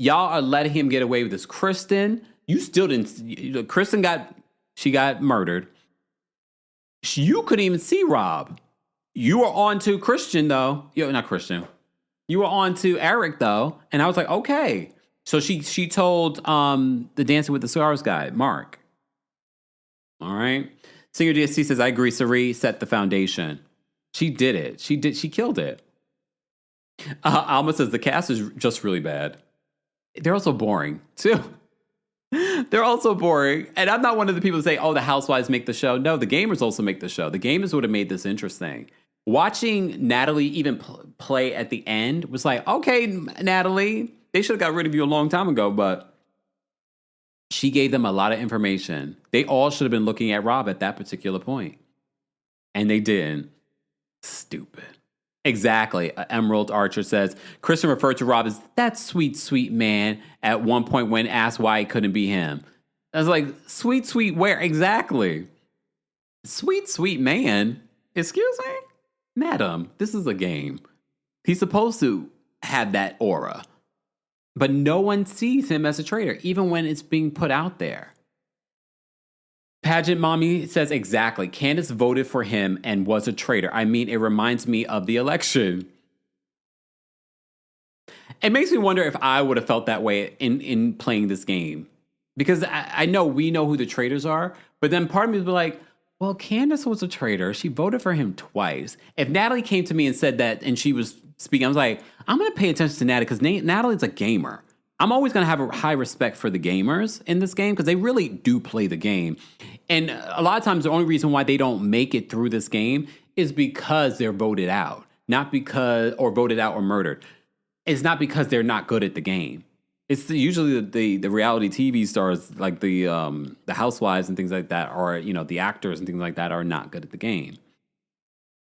Y'all are letting him get away with this. Kristen, you still didn't. Kristen got murdered. You couldn't even see Rob. You were on to Christian, though. Not Christian. You were on to Eric, though. And I was like, okay. So she told the Dancing with the Stars guy, Mark. All right. Singer DSC says, I agree. Sari set the foundation. She did it. She killed it. Alma says, the cast is just really bad. They're also boring, too. They're also boring. And I'm not one of the people who say, oh, the housewives make the show. No, the gamers also make the show. The gamers would have made this interesting. Watching Natalie even play at the end was like, okay, Natalie, they should have got rid of you a long time ago, but she gave them a lot of information. They all should have been looking at Rob at that particular point. And they didn't. Stupid. Exactly. Emerald Archer says, Kristen referred to Rob as that sweet, sweet man at one point when asked why it couldn't be him. I was like, sweet, sweet where? Exactly. Sweet, sweet man? Excuse me? Madam, this is a game. He's supposed to have that aura. But no one sees him as a traitor, even when it's being put out there. Pageant Mommy says, exactly. Candace voted for him and was a traitor. I mean, it reminds me of the election. It makes me wonder if I would have felt that way in playing this game. Because I know we know who the traitors are, but then part of me would be like, well, Candace was a traitor. She voted for him twice. If Natalie came to me and said that and she was speaking, I was like, I'm going to pay attention to Natalie because Natalie's a gamer. I'm always going to have a high respect for the gamers in this game because they really do play the game. And a lot of times the only reason why they don't make it through this game is because they're voted out. Not because, or voted out or murdered. It's not because they're not good at the game. It's usually the reality TV stars like the housewives and things like that, or the actors and things like that are not good at the game.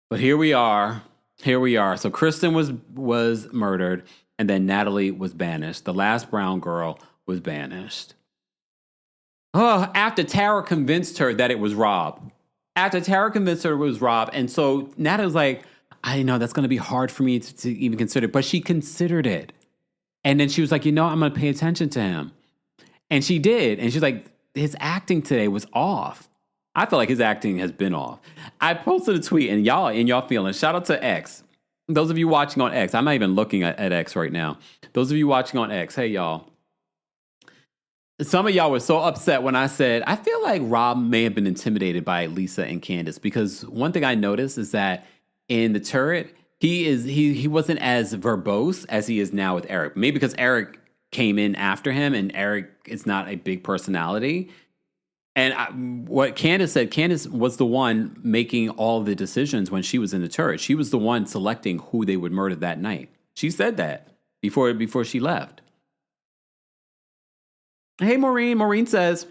But here we are. So Kristen was murdered, and then Natalie was banished. The last brown girl was banished. Oh, after Tyra convinced her that it was Rob. And so Natalie's like, I know that's going to be hard for me to even consider, but she considered it. And then she was like, I'm going to pay attention to him. And she did. And she's like, his acting today was off. I feel like his acting has been off. I posted a tweet, and y'all feeling. Shout out to X. Those of you watching on X. I'm not even looking at X right now. Those of you watching on X, hey, y'all. Some of y'all were so upset when I said, I feel like Rob may have been intimidated by Lisa and Candace. Because one thing I noticed is that in the turret, he wasn't as verbose as he is now with Eric. Maybe because Eric came in after him and Eric is not a big personality. And what Candace said, Candace was the one making all the decisions when she was in the turret. She was the one selecting who they would murder that night. She said that before she left. Hey, Maureen. Maureen says,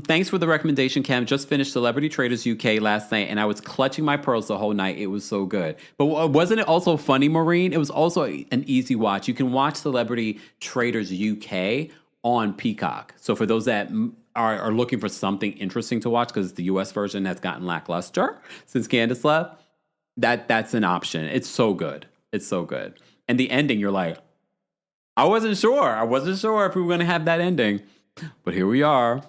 thanks for the recommendation, Cam. Just finished Celebrity Traitors UK last night, and I was clutching my pearls the whole night. It was so good. But wasn't it also funny, Maureen? It was also an easy watch. You can watch Celebrity Traitors UK on Peacock. So for those that are looking for something interesting to watch, because the US version has gotten lackluster since Candace left, that's an option. It's so good. It's so good. And the ending, you're like, I wasn't sure if we were going to have that ending. But here we are.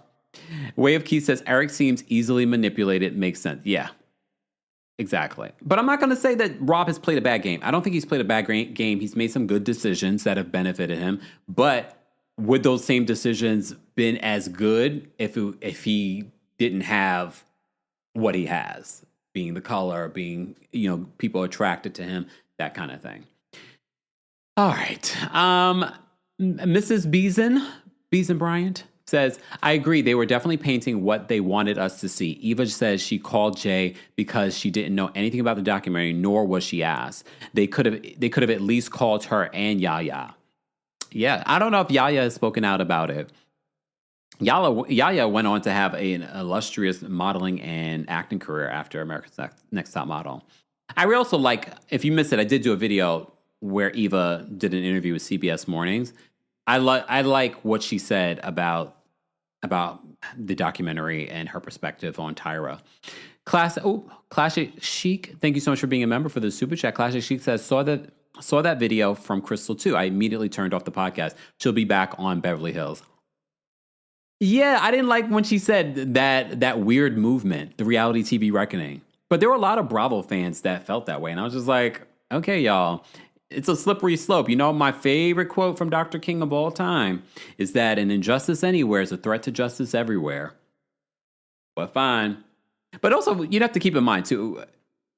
Way of Keith says, Eric seems easily manipulated. Makes sense. Yeah, exactly. But I'm not going to say that Rob has played a bad game. I don't think he's played a bad game. He's made some good decisions that have benefited him. But would those same decisions been as good if he didn't have what he has? Being the color, being, people attracted to him, that kind of thing. All right. Mrs. Beeson Bryant says, I agree. They were definitely painting what they wanted us to see. Eva says she called Jay because she didn't know anything about the documentary, nor was she asked. They could have at least called her and Yaya. Yeah, I don't know if Yaya has spoken out about it. Yaya went on to have an illustrious modeling and acting career after America's Next Top Model. I also like, if you missed it, I did do a video where Eva did an interview with CBS Mornings. I like what she said about the documentary and her perspective on Tyra. Classic Chic, thank you so much for being a member for the Super Chat. Classic Chic says, saw Saw that video from Crystal too. I immediately turned off the podcast. She'll be back on Beverly Hills. Yeah, I didn't like when she said that weird movement, the reality TV reckoning. But there were a lot of Bravo fans that felt that way. And I was just like, okay, y'all, it's a slippery slope. You know, my favorite quote from Dr. King of all time is that an injustice anywhere is a threat to justice everywhere. But fine. But also, you'd have to keep in mind, too,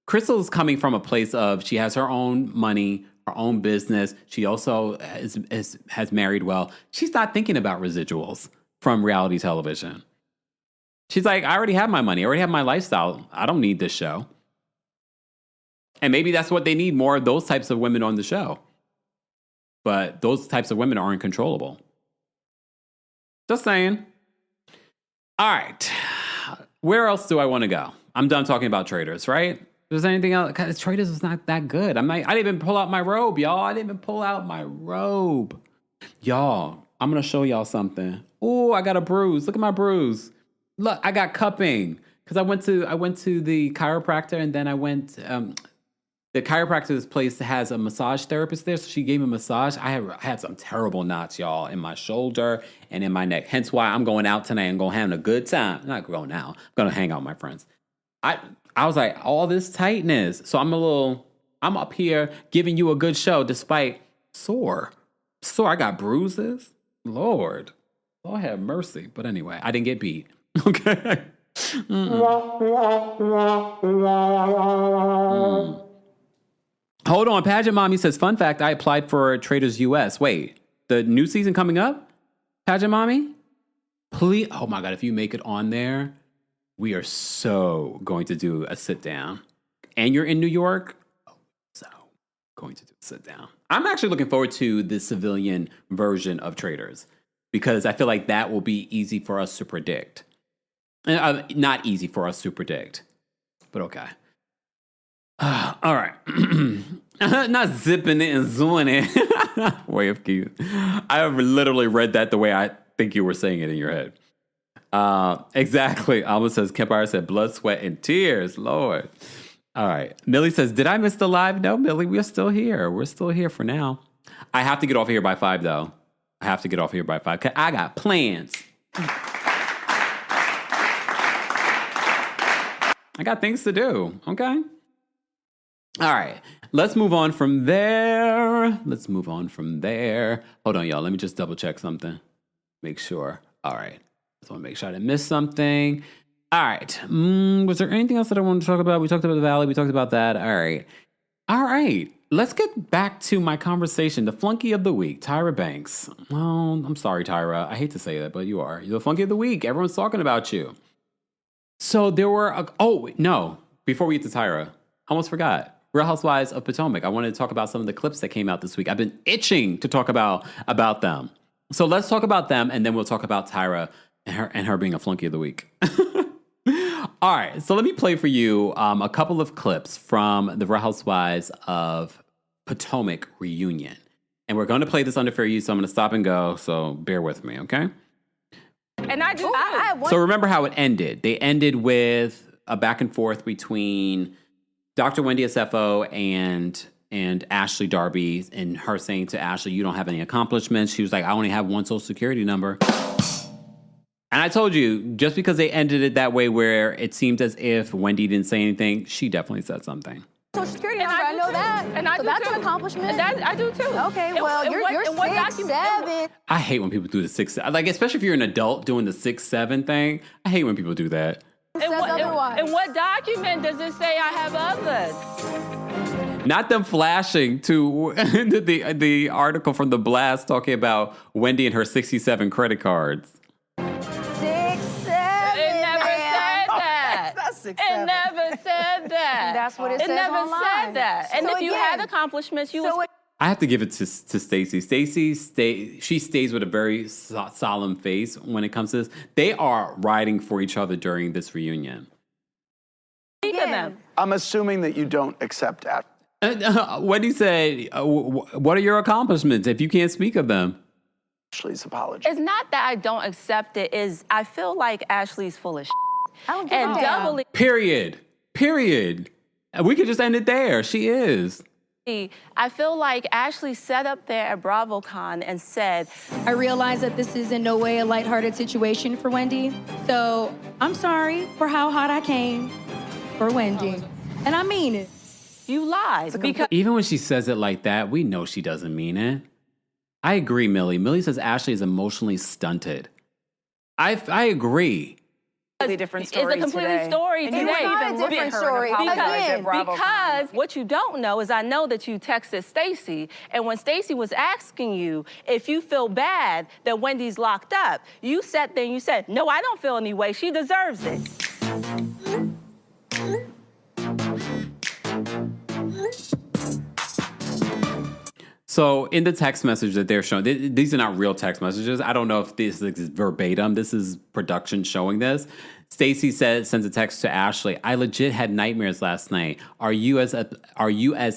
Crystal's coming from a place of she has her own money, her own business. She also has married well. She's not thinking about residuals from reality television. She's like, I already have my money. I already have my lifestyle. I don't need this show. And maybe that's what they need, more of those types of women on the show. But those types of women aren't controllable. Just saying. All right. Where else do I want to go? I'm done talking about Traitors, right? Is there anything else? God, Traitors was not that good. I didn't even pull out my robe, y'all. I didn't even pull out my robe. Y'all, I'm going to show y'all something. Oh, I got a bruise. Look at my bruise. Look, I got cupping. Because I went to the chiropractor, and then I went... the chiropractor's place has a massage therapist there, so she gave me a massage. I had some terrible knots, y'all, in my shoulder and in my neck. Hence why I'm going out tonight and going having a good time. I'm not going out. I'm going to hang out with my friends. I was like, all this tightness. So I'm up here giving you a good show despite sore. I got bruises. Lord have mercy. But anyway, I didn't get beat. Okay. Hold on. Pageant Mommy says, fun fact, I applied for Traitors US. Wait, the new season coming up? Pageant Mommy? Please. Oh my God, if you make it on there, we are so going to do a sit down. And you're in New York? So going to do a sit down. I'm actually looking forward to the civilian version of Traitors because I feel like that will be easy for us to predict. Not easy for us to predict, but okay. All right. Not zipping it and zooming it. Way of keys. I have literally read that the way I think you were saying it in your head. Exactly. Alma says, Kempire said, blood, sweat, and tears. Lord. All right. Millie says, did I miss the live? No, Millie, we're still here. We're still here for now. I have to get off of here by 5, though. I have to get off here by 5 because I got plans. I got things to do. Okay. All right. Let's move on from there. Hold on, y'all. Let me just double check something. Make sure. All right. Just want to make sure I didn't miss something. All right. Was there anything else that I wanted to talk about? We talked about the Valley. We talked about that. All right. Let's get back to my conversation. The flunky of the week, Tyra Banks. Well, I'm sorry, Tyra. I hate to say that, but you are. You're the flunky of the week. Everyone's talking about you. So there were... Before we get to Tyra, I almost forgot. Real Housewives of Potomac. I wanted to talk about some of the clips that came out this week. I've been itching to talk about them. So let's talk about them, and then we'll talk about Tyra and her being a flunky of the week. All right, so let me play for you a couple of clips from the Real Housewives of Potomac reunion. And we're going to play this under fair use, so I'm going to stop and go, so bear with me, okay? And I do. So remember how it ended. They ended with a back and forth between Dr. Wendy Asefo and Ashley Darby, and her saying to Ashley, you don't have any accomplishments. She was like, I only have one social security number. And I told you, just because they ended it that way where it seemed as if Wendy didn't say anything, she definitely said something. Social security number, I know that. And I do that's too. An accomplishment. And that, I do too. Okay, well, you're 6'7". I hate when people do the 6'7", like especially if you're an adult doing the 6'7" thing. I hate when people do that. And what document does it say I have others? Not them flashing to the article from The Blast talking about Wendy and her 67 credit cards. 6'7". It never said that. That's 6'7". It never said that. That's what it says online. It never said that. And so if you had accomplishments, you would... I have to give it to Stacey. She stays with a very solemn face when it comes to this. They are riding for each other during this reunion. I'm assuming that you don't accept that. Wendy said, what are your accomplishments if you can't speak of them? Ashley's apology. It's not that I don't accept it. I feel like Ashley's full of shit. I don't get Period. We could just end it there. She is. I feel like Ashley sat up there at BravoCon and said, I realize that this is in no way a lighthearted situation for Wendy. So I'm sorry for how hot I came for Wendy. And I mean it. you lied. Because Even when she says it like that, we know she doesn't mean it. I agree, Millie. Millie says Ashley is emotionally stunted. I agree. Different story it's a completely story today. It's not a different story. Because what you don't know is I know that you texted Stacey, and when Stacey was asking you if you feel bad that Wendy's locked up, you sat there and you said, no, I don't feel any way. She deserves it. So in the text message that they're showing, these are not real text messages. I don't know if this is verbatim. This is production showing this. Stacey sends a text to Ashley. I legit had nightmares last night. Are you as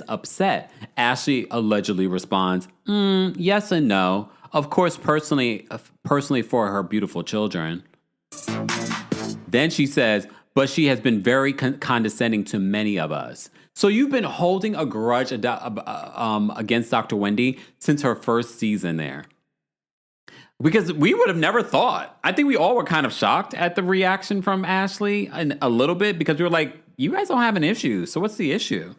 upset? Ashley allegedly responds, yes and no. Of course, personally for her beautiful children. Then she says, but she has been very condescending to many of us. So you've been holding a grudge against Dr. Wendy since her first season there. Because we would have never thought. I think we all were kind of shocked at the reaction from Ashley a little bit because we were like, you guys don't have an issue. So what's the issue?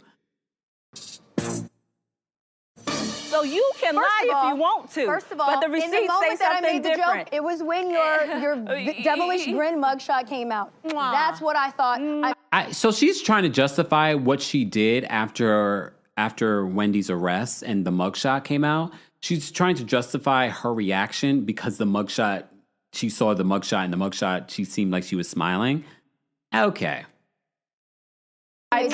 So you can lie if you want to. First of all, but the receipts in the moment say that I something made the different. joke, it was when your devilish grin mugshot came out. That's what I thought. So she's trying to justify what she did after Wendy's arrest and the mugshot came out. She's trying to justify her reaction because she saw the mugshot, and the mugshot, she seemed like she was smiling. Okay. I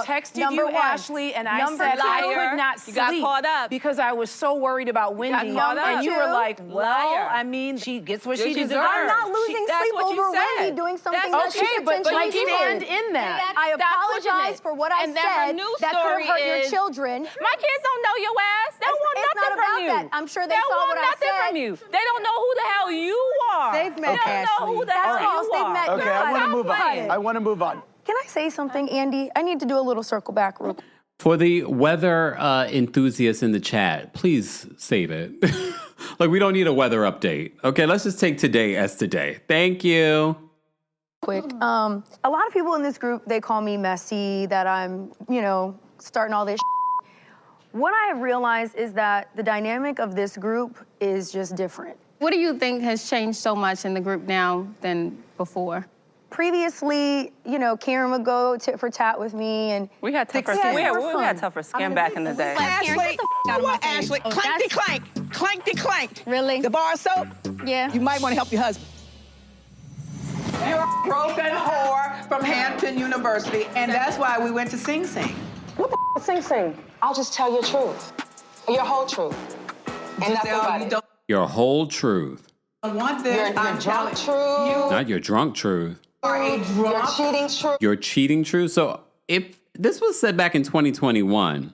texted you, Ashley, and I said I could not sleep got caught up because I was so worried about Wendy. And you were like, well, I mean, she gets what she deserves. I'm not losing sleep over Wendy doing something that she potentially did. Stand in that. I apologize for what I said that could have hurt your children. My kids don't know your ass. They don't want nothing from you. That. I'm sure they saw what I said. They don't want nothing from you. They don't know who the hell you are. They've met They don't know who the hell you are. Okay, I want to move on. Can I say something, Andy? I need to do a little circle back real quick. For the weather enthusiasts in the chat, please save it. Like, we don't need a weather update. Okay, let's just take today as today. Thank you. Quick. A lot of people in this group, they call me messy, that I'm, starting all this shit. What I have realized is that the dynamic of this group is just different. What do you think has changed so much in the group now than before? Previously, Karen would go tit for tat with me, and we had tougher skin back in the day. Ashley, clanky clank, clanky clank. Really? The bar of soap? Yeah. You might want to help your husband. You're a broken whore from Hampton University, and that's why we went to Sing Sing. What the Sing Sing? I'll just tell your truth. Your whole truth. And nothing but it. Your whole truth. I want this. Your drunk truth. Not your drunk truth. Your cheating truth. Your cheating truth. So if this was said back in 2021,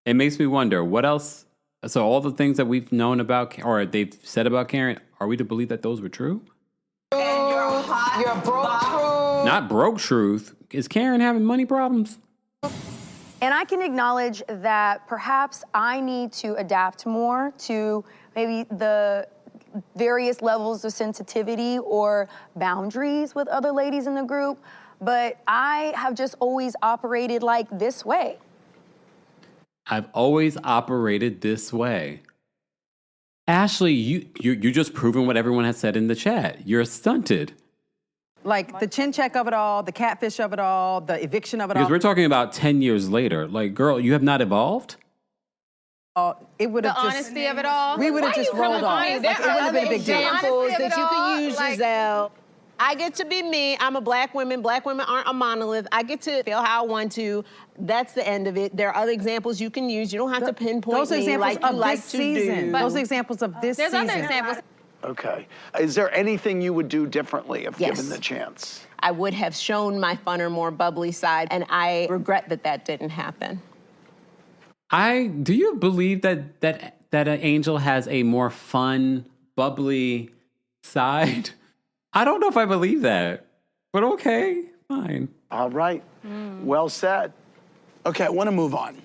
it makes me wonder what else. So all the things that we've known about, or they've said about Karen, are we to believe that those were true? And your broke truth. Not broke truth. Is Karen having money problems? And I can acknowledge that perhaps I need to adapt more to maybe the various levels of sensitivity or boundaries with other ladies in the group, but I have just always operated like this way. I've always operated this way. Ashley, you're just proving what everyone has said in the chat. You're stunted. Like the chin check of it all, the catfish of it all, the eviction of it all. Because we're talking about 10 years later. Like, girl, you have not evolved? It would have the honesty of it all. We would have just rolled off. Like, it wouldn't have been a big deal. Examples that you can use, Giselle. I get to be me. I'm a black woman. Black women aren't a monolith. I get to feel how I want to. That's the end of it. There are other examples you can use. You don't have to pinpoint me like you like to do. Those are examples of this season. There's other examples. Okay. Is there anything you would do differently if given the chance? I would have shown my funner, more bubbly side, and I regret that didn't happen. Do you believe that an Angel has a more fun, bubbly side? I don't know if I believe that, but okay, fine. All right. Well said. Okay, I want to move on.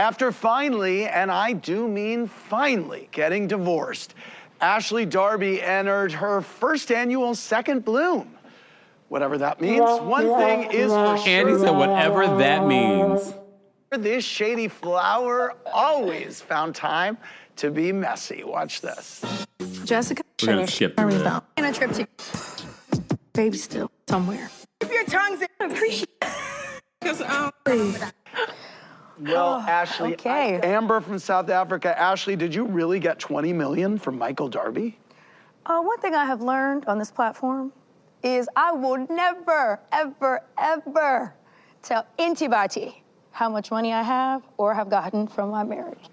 After finally, and I do mean finally, getting divorced, Ashley Darby entered her first annual second bloom. Whatever that means, one thing is for sure. Andy said whatever that means. This shady flower always found time to be messy. Watch this. Jessica, We're gonna skip through that. and a trip to baby still somewhere. If your tongue's in, appreciate Well, Ashley, okay. Amber from South Africa. Ashley, did you really get $20 million from Michael Darby? One thing I have learned on this platform is I will never, ever, ever tell anybody how much money I have or have gotten from my marriage.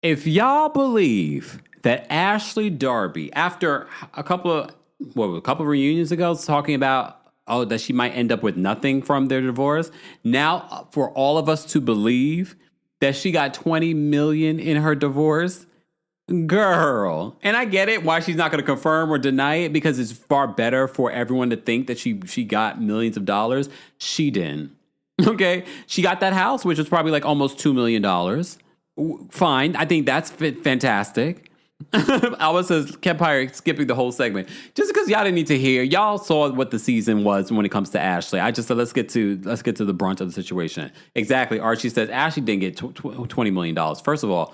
If y'all believe that Ashley Darby, after a couple of reunions ago, talking about that she might end up with nothing from their divorce, now for all of us to believe that she got $20 million in her divorce, girl. And I get it why she's not going to confirm or deny it, because it's far better for everyone to think that she got millions of dollars. She didn't. Okay, she got that house, which was probably like almost $2 million. Fine, I think that's fantastic. I was Kempire skipping the whole segment just because y'all didn't need to hear. Y'all saw what the season was when it comes to Ashley. I just said let's get to the brunt of the situation. Exactly. Archie says Ashley didn't get $20 million. First of all,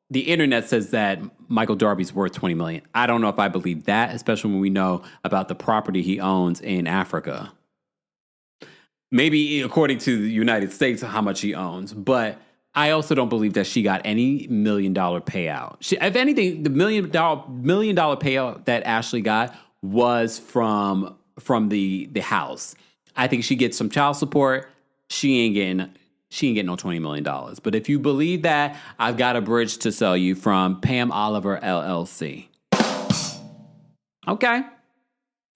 the internet says that Michael Darby's worth $20 million. I don't know if I believe that, especially when we know about the property he owns in Africa. Maybe according to the United States, how much he owns, but I also don't believe that she got any $1 million payout. If anything, the $1 million payout that Ashley got was from the house. I think she gets some child support. She ain't getting no $20 million. But if you believe that, I've got a bridge to sell you from Pam Oliver LLC. Okay.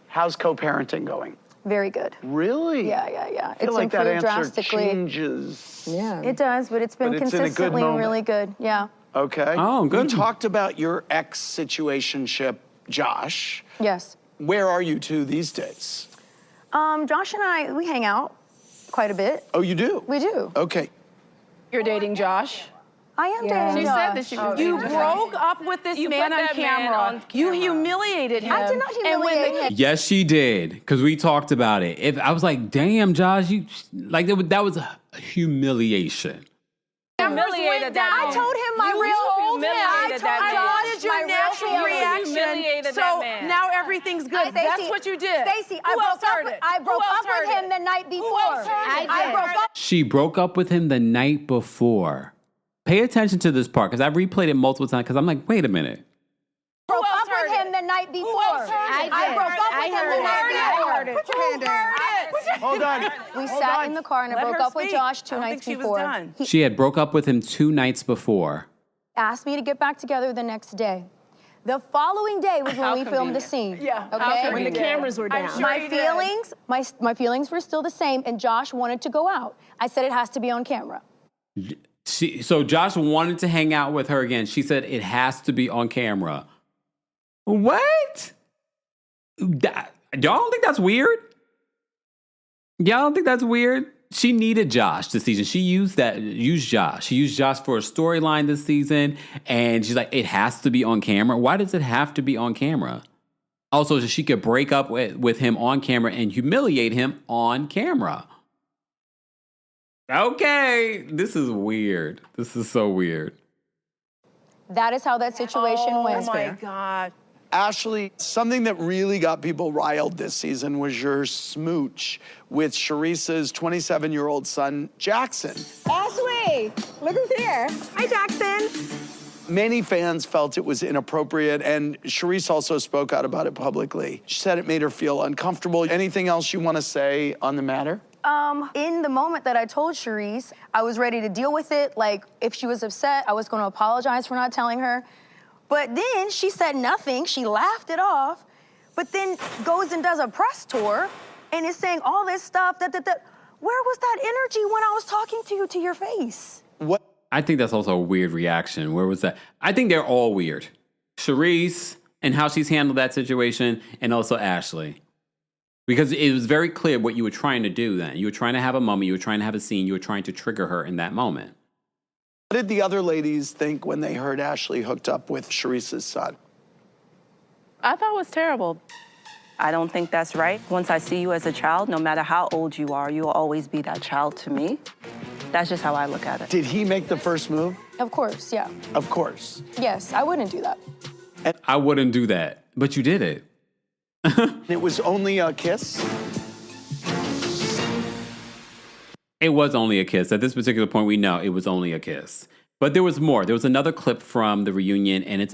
How's co-parenting going? Very good. Really? Yeah. I feel It's like that improved answer drastically. changes. Yeah. It does, but it's been But it's in a good consistently moment. really good. Yeah. Okay. Oh, good. We talked about your ex-situationship, Josh. Yes. Where are you two these days? Josh and I, we hang out quite a bit. Oh, you do? We do. Okay. You're dating Josh. I am dating She Josh. said that she was You dating broke up with this man on camera. You humiliated him. I did not humiliate him. Yes, she did, because we talked about it. I was like, damn, Josh, that was a humiliation. Humiliated that I told him my Your natural reaction. So now everything's good. That's what you did. Stacey, I broke up with him the night before. I broke up. She broke up with him the night before. Pay attention to this part, because I've replayed it multiple times, because I'm like, wait a minute. Broke up with him the night before. I broke up with him the night before. Put your hand down. Hold on. We sat in the car and I broke up with Josh 2 nights before. He She had broke up with him 2 nights before. asked me to get back together the next day. The following day was when we filmed the scene. Yeah. Okay. When the cameras were down. My feelings were still the same, and Josh wanted to go out. I said it has to be on camera. So Josh wanted to hang out with her again. She said it has to be on camera. What? Y'all don't think that's weird? Y'all don't think that's weird? She needed Josh this season. She used Josh. She used Josh for a storyline this season, and she's like, it has to be on camera. Why does it have to be on camera? Also, so she could break up with him on camera and humiliate him on camera. Okay, this is weird. This is so weird. That is how that situation went. Oh my God. Ashley, something that really got people riled this season was your smooch with Charissa's 27-year-old son, Jackson. Ashley, look who's here. Hi, Jackson. Many fans felt it was inappropriate, and Charisse also spoke out about it publicly. She said it made her feel uncomfortable. Anything else you want to say on the matter? In the moment that I told Charisse, I was ready to deal with it. Like, if she was upset, I was going to apologize for not telling her. But then she said nothing. She laughed it off, but then goes and does a press tour and is saying all this stuff. Where was that energy when I was talking to you to your face? What? I think that's also a weird reaction. Where was that? I think they're all weird. Charisse and how she's handled that situation, and also Ashley. Because it was very clear what you were trying to do then. You were trying to have a moment, you were trying to have a scene, you were trying to trigger her in that moment. What did the other ladies think when they heard Ashley hooked up with Sharice's son? I thought it was terrible. I don't think that's right. Once I see you as a child, no matter how old you are, you'll always be that child to me. That's just how I look at it. Did he make the first move? Of course, yeah. Of course. Yes, I wouldn't do that. I wouldn't do that, but you did it. It was only a kiss? It was only a kiss. At this particular point, we know it was only a kiss. But there was more. There was another clip from the reunion, and it's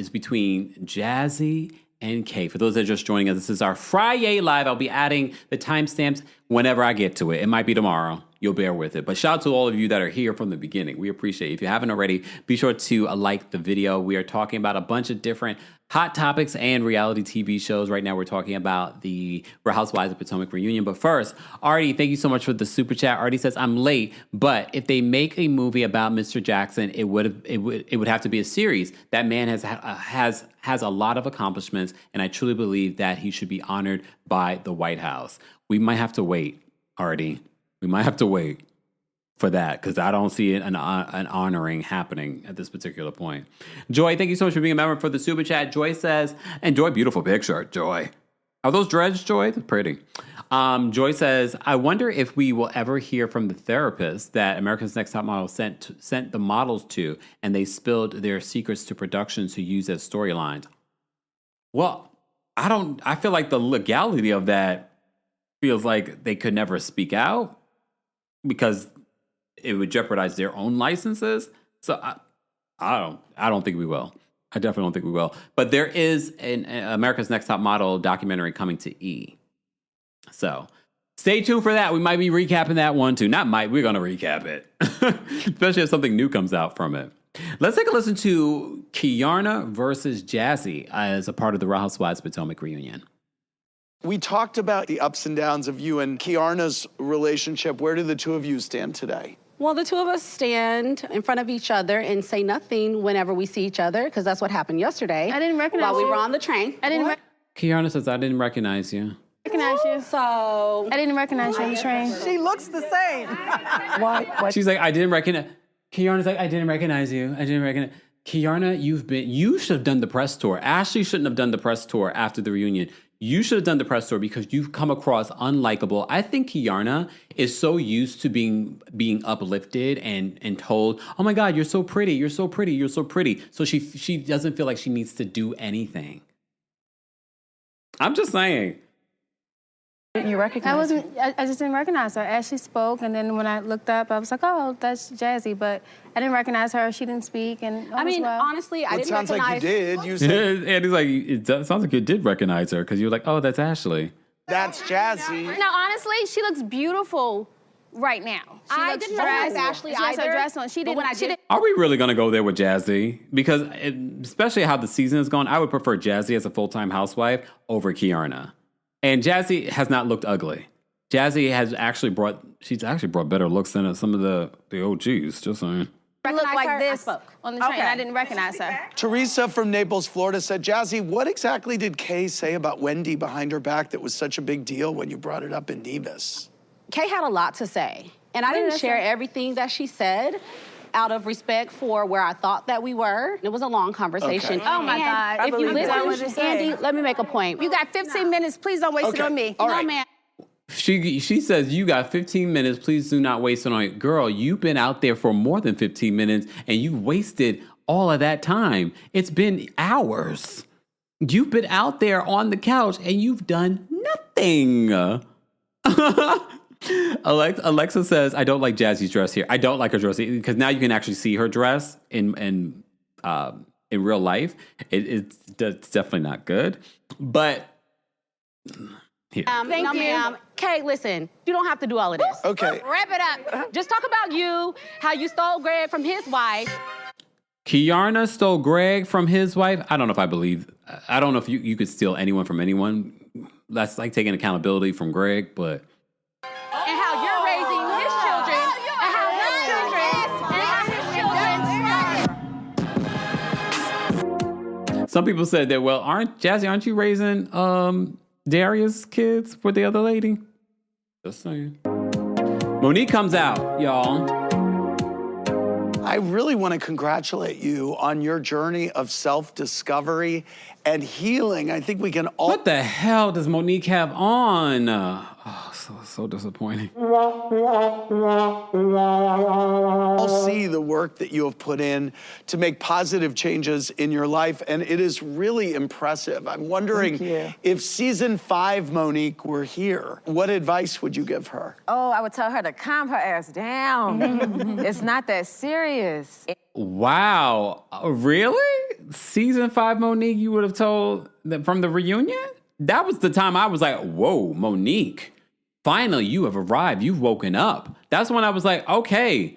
between Jazzy and Kay. For those that are just joining us, this is our Friday Live. I'll be adding the timestamps whenever I get to it. It might be tomorrow. You'll bear with it. But shout out to all of you that are here from the beginning. We appreciate it. If you haven't already, be sure to like the video. We are talking about a bunch of different hot topics and reality TV shows. Right now, we're talking about the Real Housewives of Potomac reunion. But first, Artie, thank you so much for the super chat. Artie says, I'm late, but if they make a movie about Mr. Jackson, it would have to be a series. That man has a lot of accomplishments, and I truly believe that he should be honored by the White House. We might have to wait, Artie. We might have to wait for that because I don't see an honoring happening at this particular point. Joy, thank you so much for being a member for the super chat. Joy says, and Joy, beautiful picture, Joy. Are those dreads, Joy? They're pretty. Joy says, I wonder if we will ever hear from the therapist that America's Next Top Model sent the models to, and they spilled their secrets to production to use as storylines. Well, I feel like the legality of that feels like they could never speak out because it would jeopardize their own licenses. So I don't think we will. I definitely don't think we will. But there is an America's Next Top Model documentary coming to E! So stay tuned for that. We might be recapping that one too. Not might, we're going to recap it. Especially if something new comes out from it. Let's take a listen to Kiarna versus Jazzy as a part of the Real Housewives of Potomac reunion. We talked about the ups and downs of you and Kiarna's relationship. Where do the two of you stand today? Well, the two of us stand in front of each other and say nothing whenever we see each other, because that's what happened yesterday. I didn't recognize while you. we were on the train. Kiarna says, I didn't recognize you. Recognize you. So I didn't recognize you on the train. She looks the same. What? She's like, I didn't recognize. Kiarna's like, I didn't recognize you. I didn't recognize. Kiarna, you should have done the press tour. Ashley shouldn't have done the press tour after the reunion. You should have done the press tour because you've come across unlikable. I think Kiarna is so used to being uplifted and told, oh my God, you're so pretty, you're so pretty, you're so pretty. So she doesn't feel like she needs to do anything. I'm just saying. You recognize I just didn't recognize her. Ashley spoke, and then when I looked up, I was like, oh, that's Jazzy. But I didn't recognize her. She didn't speak. And I mean, honestly, I didn't recognize. It sounds like you did. You said, And he's like, it sounds like you did recognize her because you were like, oh, that's Ashley. That's Jazzy. No, honestly, she looks beautiful right now. I didn't recognize Ashley She has either. her dress on. She didn't. Are we really going to go there with Jazzy? Because especially how the season is going, I would prefer Jazzy as a full-time housewife over Kiarna. And Jazzy has not looked ugly. Jazzy has actually brought better looks than some of the OGs, just saying. She looked like this on the train. I didn't recognize her. Teresa from Naples, Florida said, Jazzy, what exactly did Kay say about Wendy behind her back that was such a big deal when you brought it up in Divas? Kay had a lot to say, and I didn't share everything that she said out of respect for where I thought that we were. It was a long conversation. Okay. Oh my God. If you listen, Andy, let me make a point. You got 15 minutes. Please don't waste it on me. All right. No, man. She says, you got 15 minutes. Please do not waste it on it. Girl, you've been out there for more than 15 minutes, and you wasted all of that time. It's been hours. You've been out there on the couch, and you've done nothing. Alexa says, I don't like Jazzy's dress here. I don't like her dress because now you can actually see her dress in real life. It's definitely not good. But here. Thank you. Ma'am. Kay, listen, you don't have to do all of this. Okay. Wrap it up. Just talk about you, how you stole Greg from his wife. Kiarna stole Greg from his wife. I don't know if I believe. I don't know if you could steal anyone from anyone. That's like taking accountability from Greg, but. And how you're raising his children, and how his children, Some people said that, well, aren't you raising Darius' kids for the other lady? Just saying. Monique comes out, y'all. I really want to congratulate you on your journey of self-discovery and healing. I think we can all... What the hell does Monique have on? So disappointing. I'll see the work that you have put in to make positive changes in your life, and it is really impressive. I'm wondering if season 5 Monique were here, what advice would you give her? Oh, I would tell her to calm her ass down. It's not that serious. Wow, really? Season 5 Monique, you would have told that from the reunion? That was the time I was like, whoa, Monique. Finally, you have arrived. You've woken up. That's when I was like, okay,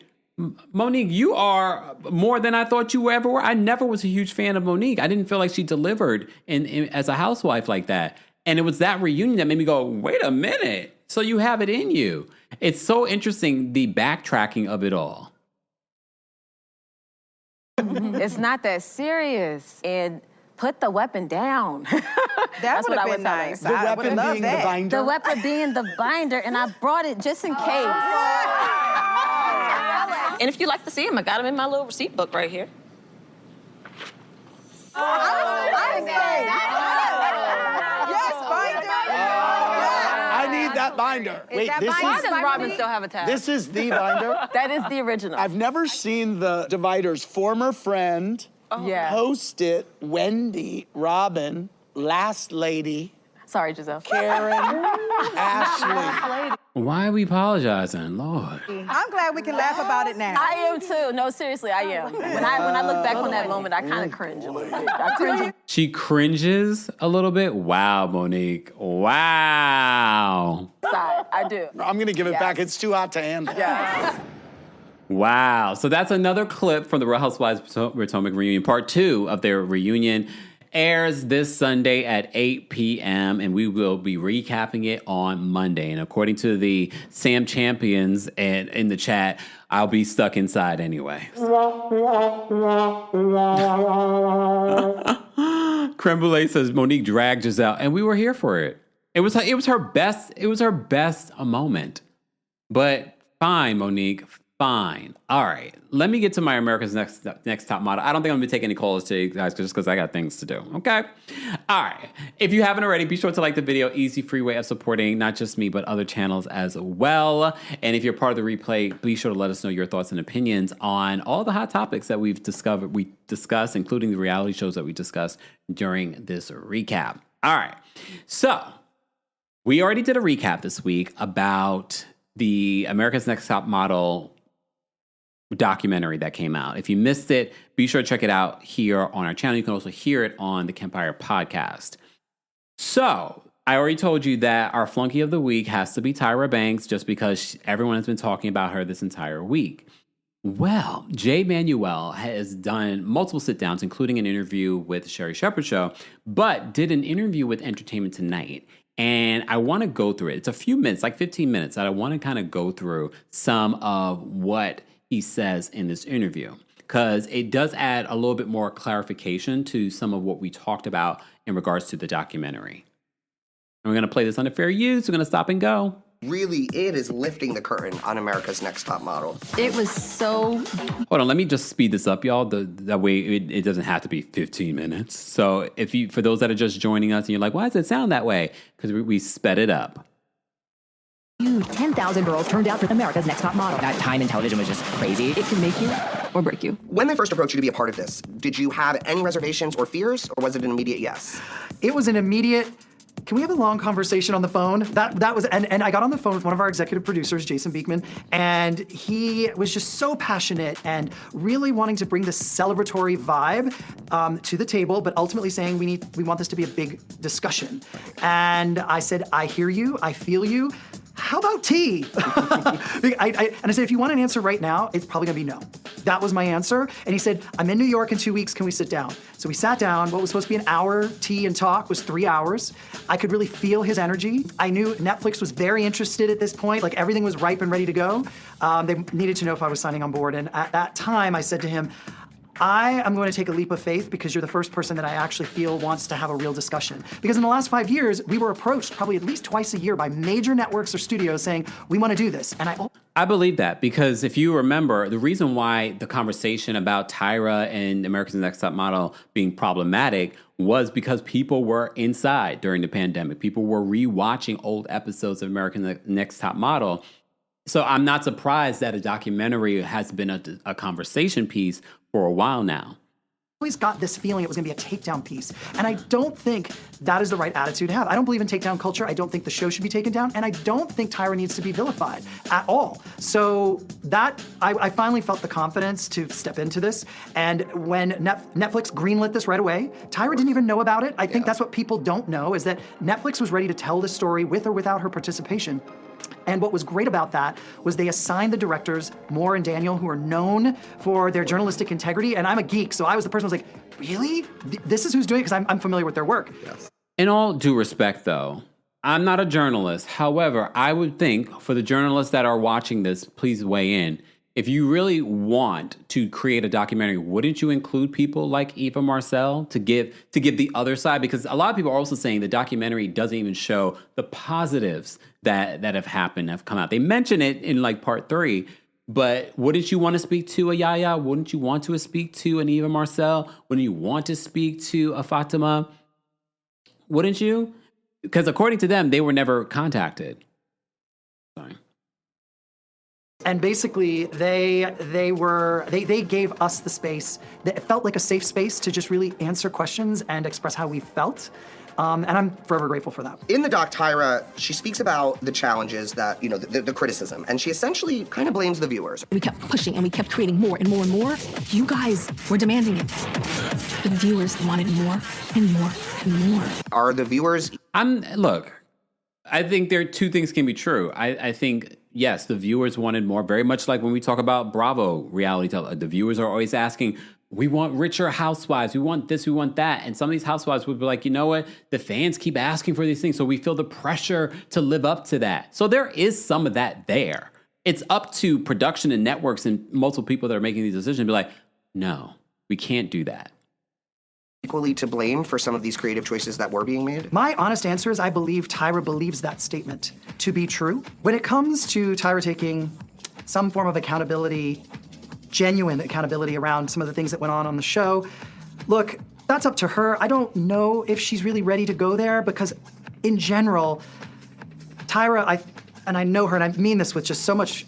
Monique, you are more than I thought you ever were. I never was a huge fan of Monique. I didn't feel like she delivered as a housewife like that. And it was that reunion that made me go, wait a minute. So you have it in you. It's so interesting, the backtracking of it all. It's not that serious. And put the weapon down. That's what I would tell her. The weapon being the binder? The weapon being the binder, and I brought it just in case. And if you like to see him, I got him in my little receipt book right here. I need that binder. Wait, Why does Robin still have a tag? This is the binder? That is the original. I've never seen the dividers. Former friend, Post-it, Wendy, Robin, Last Lady. Sorry, Giselle. Karen, Ashley. Why are we apologizing, Lord? I'm glad we can laugh about it now. I am too. No, seriously, I am. When I look back on that moment, I kind of cringe a little bit. I cringe. She cringes a little bit. Wow, Monique. Wow. I do. I'm going to give it back. It's too hot to handle. Yes. Wow. So that's another clip from the Real Housewives Potomac reunion. Part 2 of their reunion airs this Sunday at 8 p.m. and we will be recapping it on Monday. And according to the Sam Champions in the chat, I'll be stuck inside anyway. Creme Brulee says Monique dragged Giselle, and we were here for it. It was her best moment. But fine, Monique. Fine. All right. Let me get to my America's Next Top Model. I don't think I'm going to be taking any calls today, guys, just because I got things to do. Okay? All right. If you haven't already, be sure to like the video. Easy, free way of supporting not just me, but other channels as well. And if you're part of the replay, be sure to let us know your thoughts and opinions on all the hot topics that we discussed, including the reality shows that we discussed during this recap. All right. So we already did a recap this week about the America's Next Top Model documentary that came out. If you missed it, be sure to check it out here on our channel. You can also hear it on the Kempire podcast. So I already told you that our flunky of the week has to be Tyra Banks, just because everyone has been talking about her this entire week. Well, Jay Manuel has done multiple sit-downs, including an interview with Sherri Shepherd Show, but did an interview with Entertainment Tonight. And I want to go through it. It's a few minutes, like 15 minutes, that I want to kind of go through some of what he says in this interview, because it does add a little bit more clarification to some of what we talked about in regards to the documentary. And we're going to play this under fair use. We're going to stop and go. Really, it is lifting the curtain on America's Next Top Model. It was so... Hold on, let me just speed this up, y'all. That way it doesn't have to be 15 minutes. So for those that are just joining us and you're like, why does it sound that way? Because we sped it up. 10,000 girls turned out for America's Next Top Model. That time in television was just crazy. It can make you or break you. When they first approached you to be a part of this, did you have any reservations or fears, or was it an immediate yes? It was an immediate... Can we have a long conversation on the phone? That was, and I got on the phone with one of our executive producers, Jason Beekman, and he was just so passionate and really wanting to bring this celebratory vibe to the table, but ultimately saying we want this to be a big discussion. And I said, I hear you, I feel you. How about tea? And I said, if you want an answer right now, it's probably gonna be no. That was my answer. And he said, I'm in New York in 2 weeks, can we sit down? So we sat down. What was supposed to be an hour tea and talk was 3 hours. I could really feel his energy. I knew Netflix was very interested at this point, like everything was ripe and ready to go. They needed to know if I was signing on board. And at that time, I said to him, I am going to take a leap of faith because you're the first person that I actually feel wants to have a real discussion. Because in the last 5 years, we were approached probably at least twice a year by major networks or studios saying, we want to do this. And I believe that because if you remember, the reason why the conversation about Tyra and America's Next Top Model being problematic was because people were inside during the pandemic. People were rewatching old episodes of America's Next Top Model. So I'm not surprised that a documentary has been a conversation piece for a while now. Always got this feeling it was going to be a takedown piece. And I don't think that is the right attitude to have. I don't believe in takedown culture. I don't think the show should be taken down. And I don't think Tyra needs to be vilified at all. So that, I finally felt the confidence to step into this. And when Netflix greenlit this right away, Tyra didn't even know about it. I think that's what people don't know, is that Netflix was ready to tell this story with or without her participation. And what was great about that was they assigned the directors, Moore and Daniel, who are known for their journalistic integrity. And I'm a geek, so I was the person who was like, really? This is who's doing it? Because I'm familiar with their work. Yes. In all due respect, though, I'm not a journalist. However, I would think for the journalists that are watching this, please weigh in. If you really want to create a documentary, wouldn't you include people like Eva Marcel to give the other side? Because a lot of people are also saying the documentary doesn't even show the positives that have happened, have come out. They mention it in like part 3, but wouldn't you want to speak to a Yaya? Wouldn't you want to speak to an Eva Marcel? Wouldn't you want to speak to a Fatima? Wouldn't you? Because according to them, they were never contacted. Sorry. And basically, they gave us the space. It felt like a safe space to just really answer questions and express how we felt. And I'm forever grateful for that. In the doc, Tyra, she speaks about the challenges that, the criticism, and she essentially kind of blames the viewers. We kept pushing and we kept creating more and more and more. You guys were demanding it. The viewers wanted more and more and more. Are the viewers... Look, I think there are two things can be true. I think... Yes, the viewers wanted more, very much like when we talk about Bravo reality television. The viewers are always asking, we want richer housewives, we want this, we want that. And some of these housewives would be like, you know what? The fans keep asking for these things, so we feel the pressure to live up to that. So there is some of that there. It's up to production and networks and multiple people that are making these decisions to be like, no, we can't do that. Equally to blame for some of these creative choices that were being made? My honest answer is I believe Tyra believes that statement to be true. When it comes to Tyra taking some form of accountability, genuine accountability around some of the things that went on the show, look, that's up to her. I don't know if she's really ready to go there because in general, Tyra, I know her and I mean this with just so much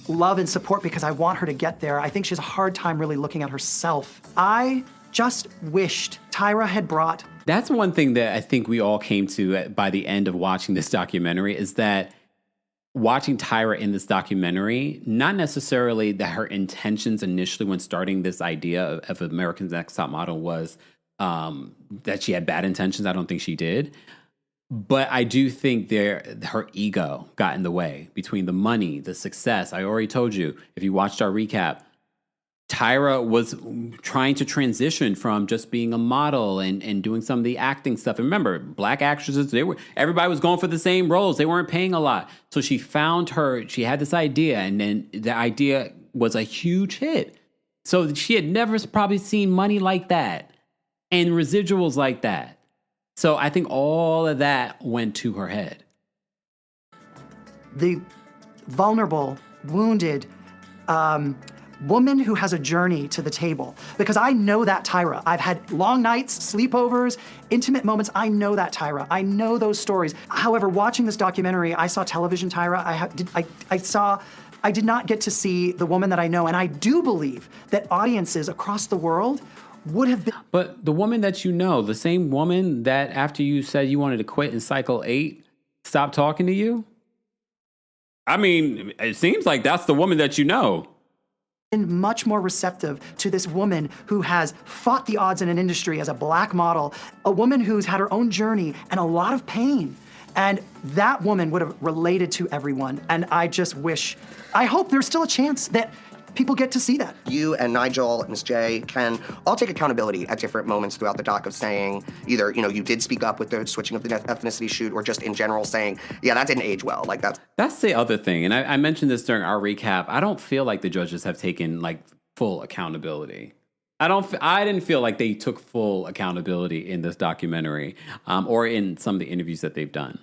love and support because I want her to get there. I think she has a hard time really looking at herself. I just wished Tyra had brought... That's one thing that I think we all came to by the end of watching this documentary is that watching Tyra in this documentary, not necessarily that her intentions initially when starting this idea of America's Next Top Model was that she had bad intentions. I don't think she did. But I do think her ego got in the way between the money, the success. I already told you, if you watched our recap, Tyra was trying to transition from just being a model and doing some of the acting stuff. And remember, black actresses, everybody was going for the same roles. They weren't paying a lot. So she had this idea, and then the idea was a huge hit. So she had never probably seen money like that and residuals like that. So I think all of that went to her head. The vulnerable, wounded, woman who has a journey to the table. Because I know that Tyra. I've had long nights, sleepovers, intimate moments. I know that Tyra. I know those stories. However, watching this documentary, I saw television Tyra. I did not get to see the woman that I know. And I do believe that audiences across the world would have been... But the woman that you know, the same woman that after you said you wanted to quit in cycle 8, stopped talking to you? I mean, it seems like that's the woman that you know. Been much more receptive to this woman who has fought the odds in an industry as a black model, a woman who's had her own journey and a lot of pain. And that woman would have related to everyone. And I hope there's still a chance that people get to see that. You and Nigel, Ms. J, can all take accountability at different moments throughout the doc of saying either, you did speak up with the switching of the ethnicity shoot, or just in general saying, yeah, that didn't age well. Like that. That's the other thing. And I mentioned this during our recap. I don't feel like the judges have taken full accountability. I didn't feel like they took full accountability in this documentary, or in some of the interviews that they've done.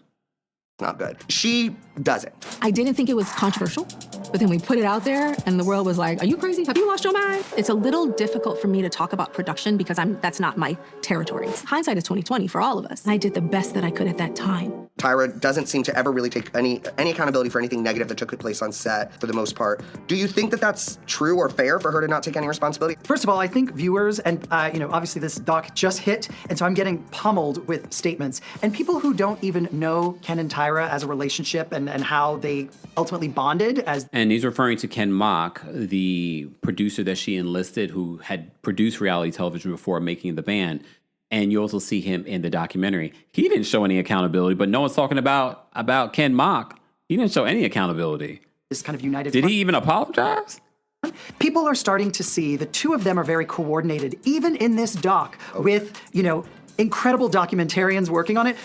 Not good. She doesn't. I didn't think it was controversial, but then we put it out there and the world was like, are you crazy? Have you lost your mind? It's a little difficult for me to talk about production because that's not my territory. Hindsight is 20/20 for all of us. I did the best that I could at that time. Tyra doesn't seem to ever really take any accountability for anything negative that took place on set for the most part. Do you think that that's true or fair for her to not take any responsibility? First of all, I think viewers, and obviously this doc just hit, and so I'm getting pummeled with statements. And people who don't even know Ken and Tyra as a relationship and how they ultimately bonded as... And he's referring to Ken Mock, the producer that she enlisted who had produced reality television before making the band. And you also see him in the documentary. He didn't show any accountability, but no one's talking about Ken Mock. He didn't show any accountability. This kind of united... Did he even apologize? People are starting to see the two of them are very coordinated, even in this doc, with, incredible documentarians working on it.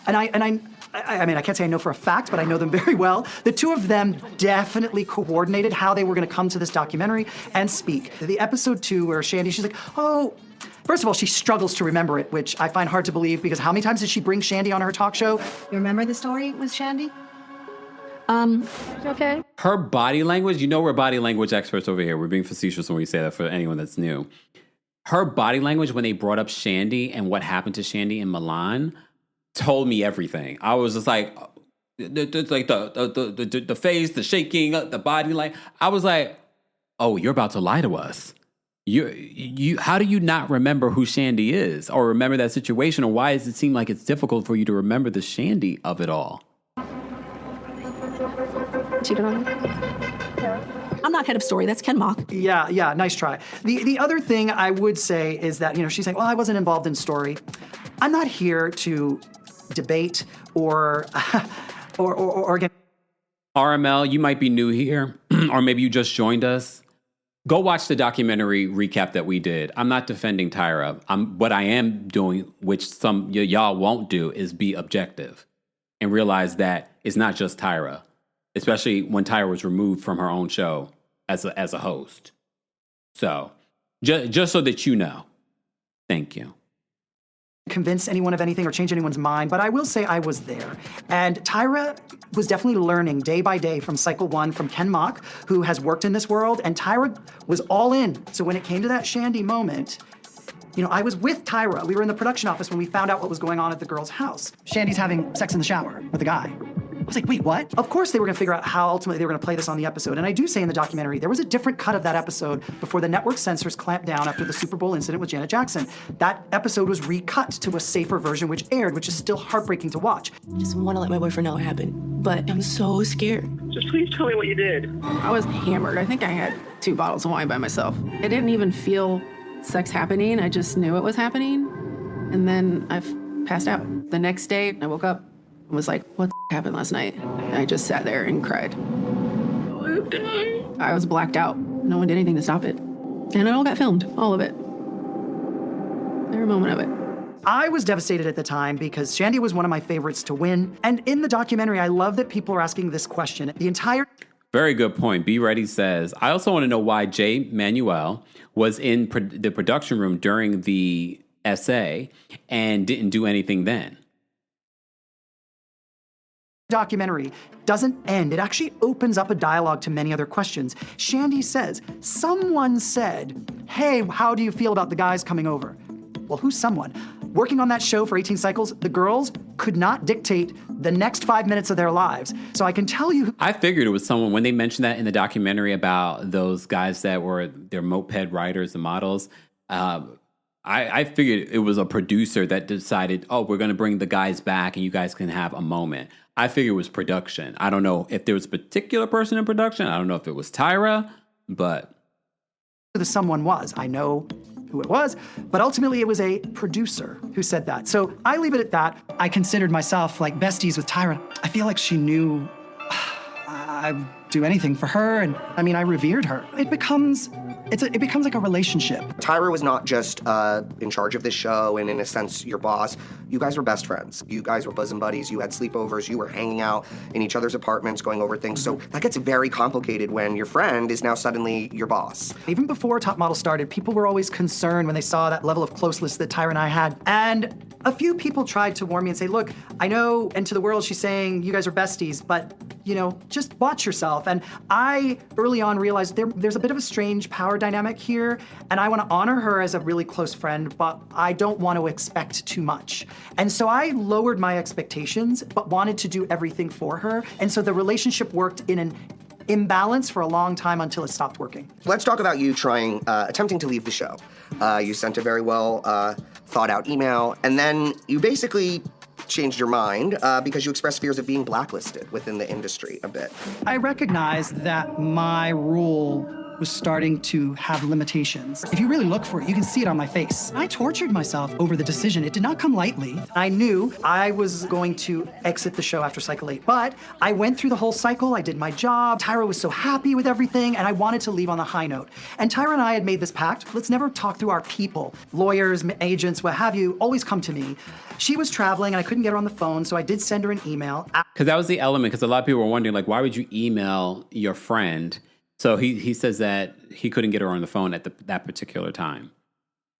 And I mean, I can't say I know for a fact, but I know them very well. The two of them definitely coordinated how they were going to come to this documentary and speak. The episode 2 where Shandy, she's like, oh, first of all, she struggles to remember it, which I find hard to believe because how many times did she bring Shandy on her talk show? You remember the story with Shandy? Okay. Her body language, we're body language experts over here. We're being facetious when we say that for anyone that's new. Her body language when they brought up Shandy and what happened to Shandy in Milan told me everything. I was just like, the face, the shaking, the body language. I was like, oh, you're about to lie to us. You how do you not remember who Shandy is or remember that situation, or why does it seem like it's difficult for you to remember the Shandy of it all? I'm not head of story. That's Ken Mock. Yeah, nice try. The other thing I would say is that, she's saying, well, I wasn't involved in story. I'm not here to debate or get... RML, you might be new here, or maybe you just joined us. Go watch the documentary recap that we did. I'm not defending Tyra. What I am doing, which some y'all won't do, is be objective and realize that it's not just Tyra, especially when Tyra was removed from her own show as a host. So, just so that you know. Thank you. Convince anyone of anything or change anyone's mind, but I will say I was there. And Tyra was definitely learning day by day from cycle 1 from Ken Mock, who has worked in this world, and Tyra was all in. So when it came to that Shandy moment, I was with Tyra. We were in the production office when we found out what was going on at the girl's house. Shandy's having sex in the shower with a guy. I was like, wait, what? Of course they were gonna figure out how ultimately they were gonna play this on the episode. And I do say in the documentary, there was a different cut of that episode before the network censors clamped down after the Super Bowl incident with Janet Jackson. That episode was recut to a safer version which aired, which is still heartbreaking to watch. I just wanna let my boyfriend know what happened, but I'm so scared. Just please tell me what you did. I was hammered. I think I had 2 bottles of wine by myself. I didn't even feel sex happening. I just knew it was happening. And then I passed out. The next day, I woke up and was like, what the happened last night? And I just sat there and cried. I was blacked out. No one did anything to stop it. And it all got filmed, all of it. Every moment of it. I was devastated at the time because Shandy was one of my favorites to win. And in the documentary, I love that people are asking this question. The entire... Very good point. Be Ready says, I also want to know why Jay Manuel was in the production room during the essay and didn't do anything then. Documentary doesn't end. It actually opens up a dialogue to many other questions. Shandy says, someone said, hey, how do you feel about the guys coming over? Well, who's someone? Working on that show for 18 cycles, the girls could not dictate the next 5 minutes of their lives. So I can tell you... I figured it was someone, when they mentioned that in the documentary about those guys that were their moped riders, the models, I figured it was a producer that decided, oh, we're going to bring the guys back and you guys can have a moment. I figured it was production. I don't know if there was a particular person in production. I don't know if it was Tyra, but... The someone was. I know who it was, but ultimately it was a producer who said that. So I leave it at that. I considered myself like besties with Tyra. I feel like she knew... I'd do anything for her, and I mean, I revered her. It becomes like a relationship. Tyra was not just in charge of this show and in a sense your boss. You guys were best friends. You guys were bosom buddies. You had sleepovers. You were hanging out in each other's apartments, going over things. So that gets very complicated when your friend is now suddenly your boss. Even before Top Model started, people were always concerned when they saw that level of closeness that Tyra and I had. And a few people tried to warn me and say, look, I know, and to the world she's saying you guys are besties, but just watch yourself. And I early on realized there's a bit of a strange power dynamic here, and I want to honor her as a really close friend, but I don't want to expect too much. And so I lowered my expectations, but wanted to do everything for her. And so the relationship worked in an imbalance for a long time until it stopped working. Let's talk about you attempting to leave the show. You sent a very well thought out email, and then you basically changed your mind because you expressed fears of being blacklisted within the industry a bit. I recognized that my role was starting to have limitations. If you really look for it, you can see it on my face. I tortured myself over the decision. It did not come lightly. I knew I was going to exit the show after cycle 8, but I went through the whole cycle. I did my job. Tyra was so happy with everything, and I wanted to leave on a high note. And Tyra and I had made this pact. Let's never talk through our people. Lawyers, agents, what have you, always come to me. She was traveling, and I couldn't get her on the phone, so I did send her an email. Because that was the element, because a lot of people were wondering, like, why would you email your friend? So he says that he couldn't get her on the phone at that particular time.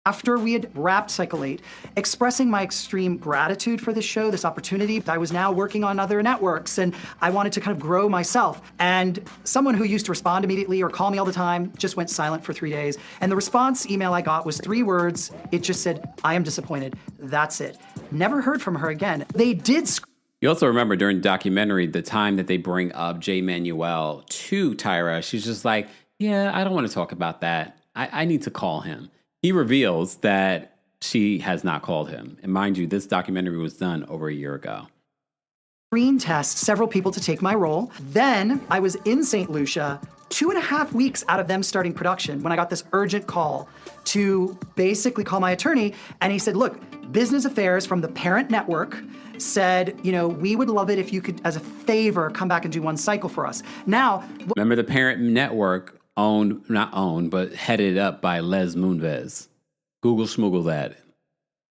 After we had wrapped Cycle 8, expressing my extreme gratitude for this show, this opportunity, I was now working on other networks, and I wanted to kind of grow myself. And someone who used to respond immediately or call me all the time just went silent for 3 days. And the response email I got was 3 words. It just said, I am disappointed. That's it. Never heard from her again. They did You also remember during the documentary, the time that they bring up Jay Manuel to Tyra, she's just like, yeah, I don't want to talk about that. I need to call him. He reveals that she has not called him. And mind you, this documentary was done over a year ago. Screen test several people to take my role. Then I was in St. Lucia 2.5 weeks out of them starting production when I got this urgent call to basically call my attorney. And he said, look, business affairs from the parent network said, we would love it if you could, as a favor, come back and do 1 cycle for us. Now, remember the parent network but headed up by Les Moonves. Google schmoogle that.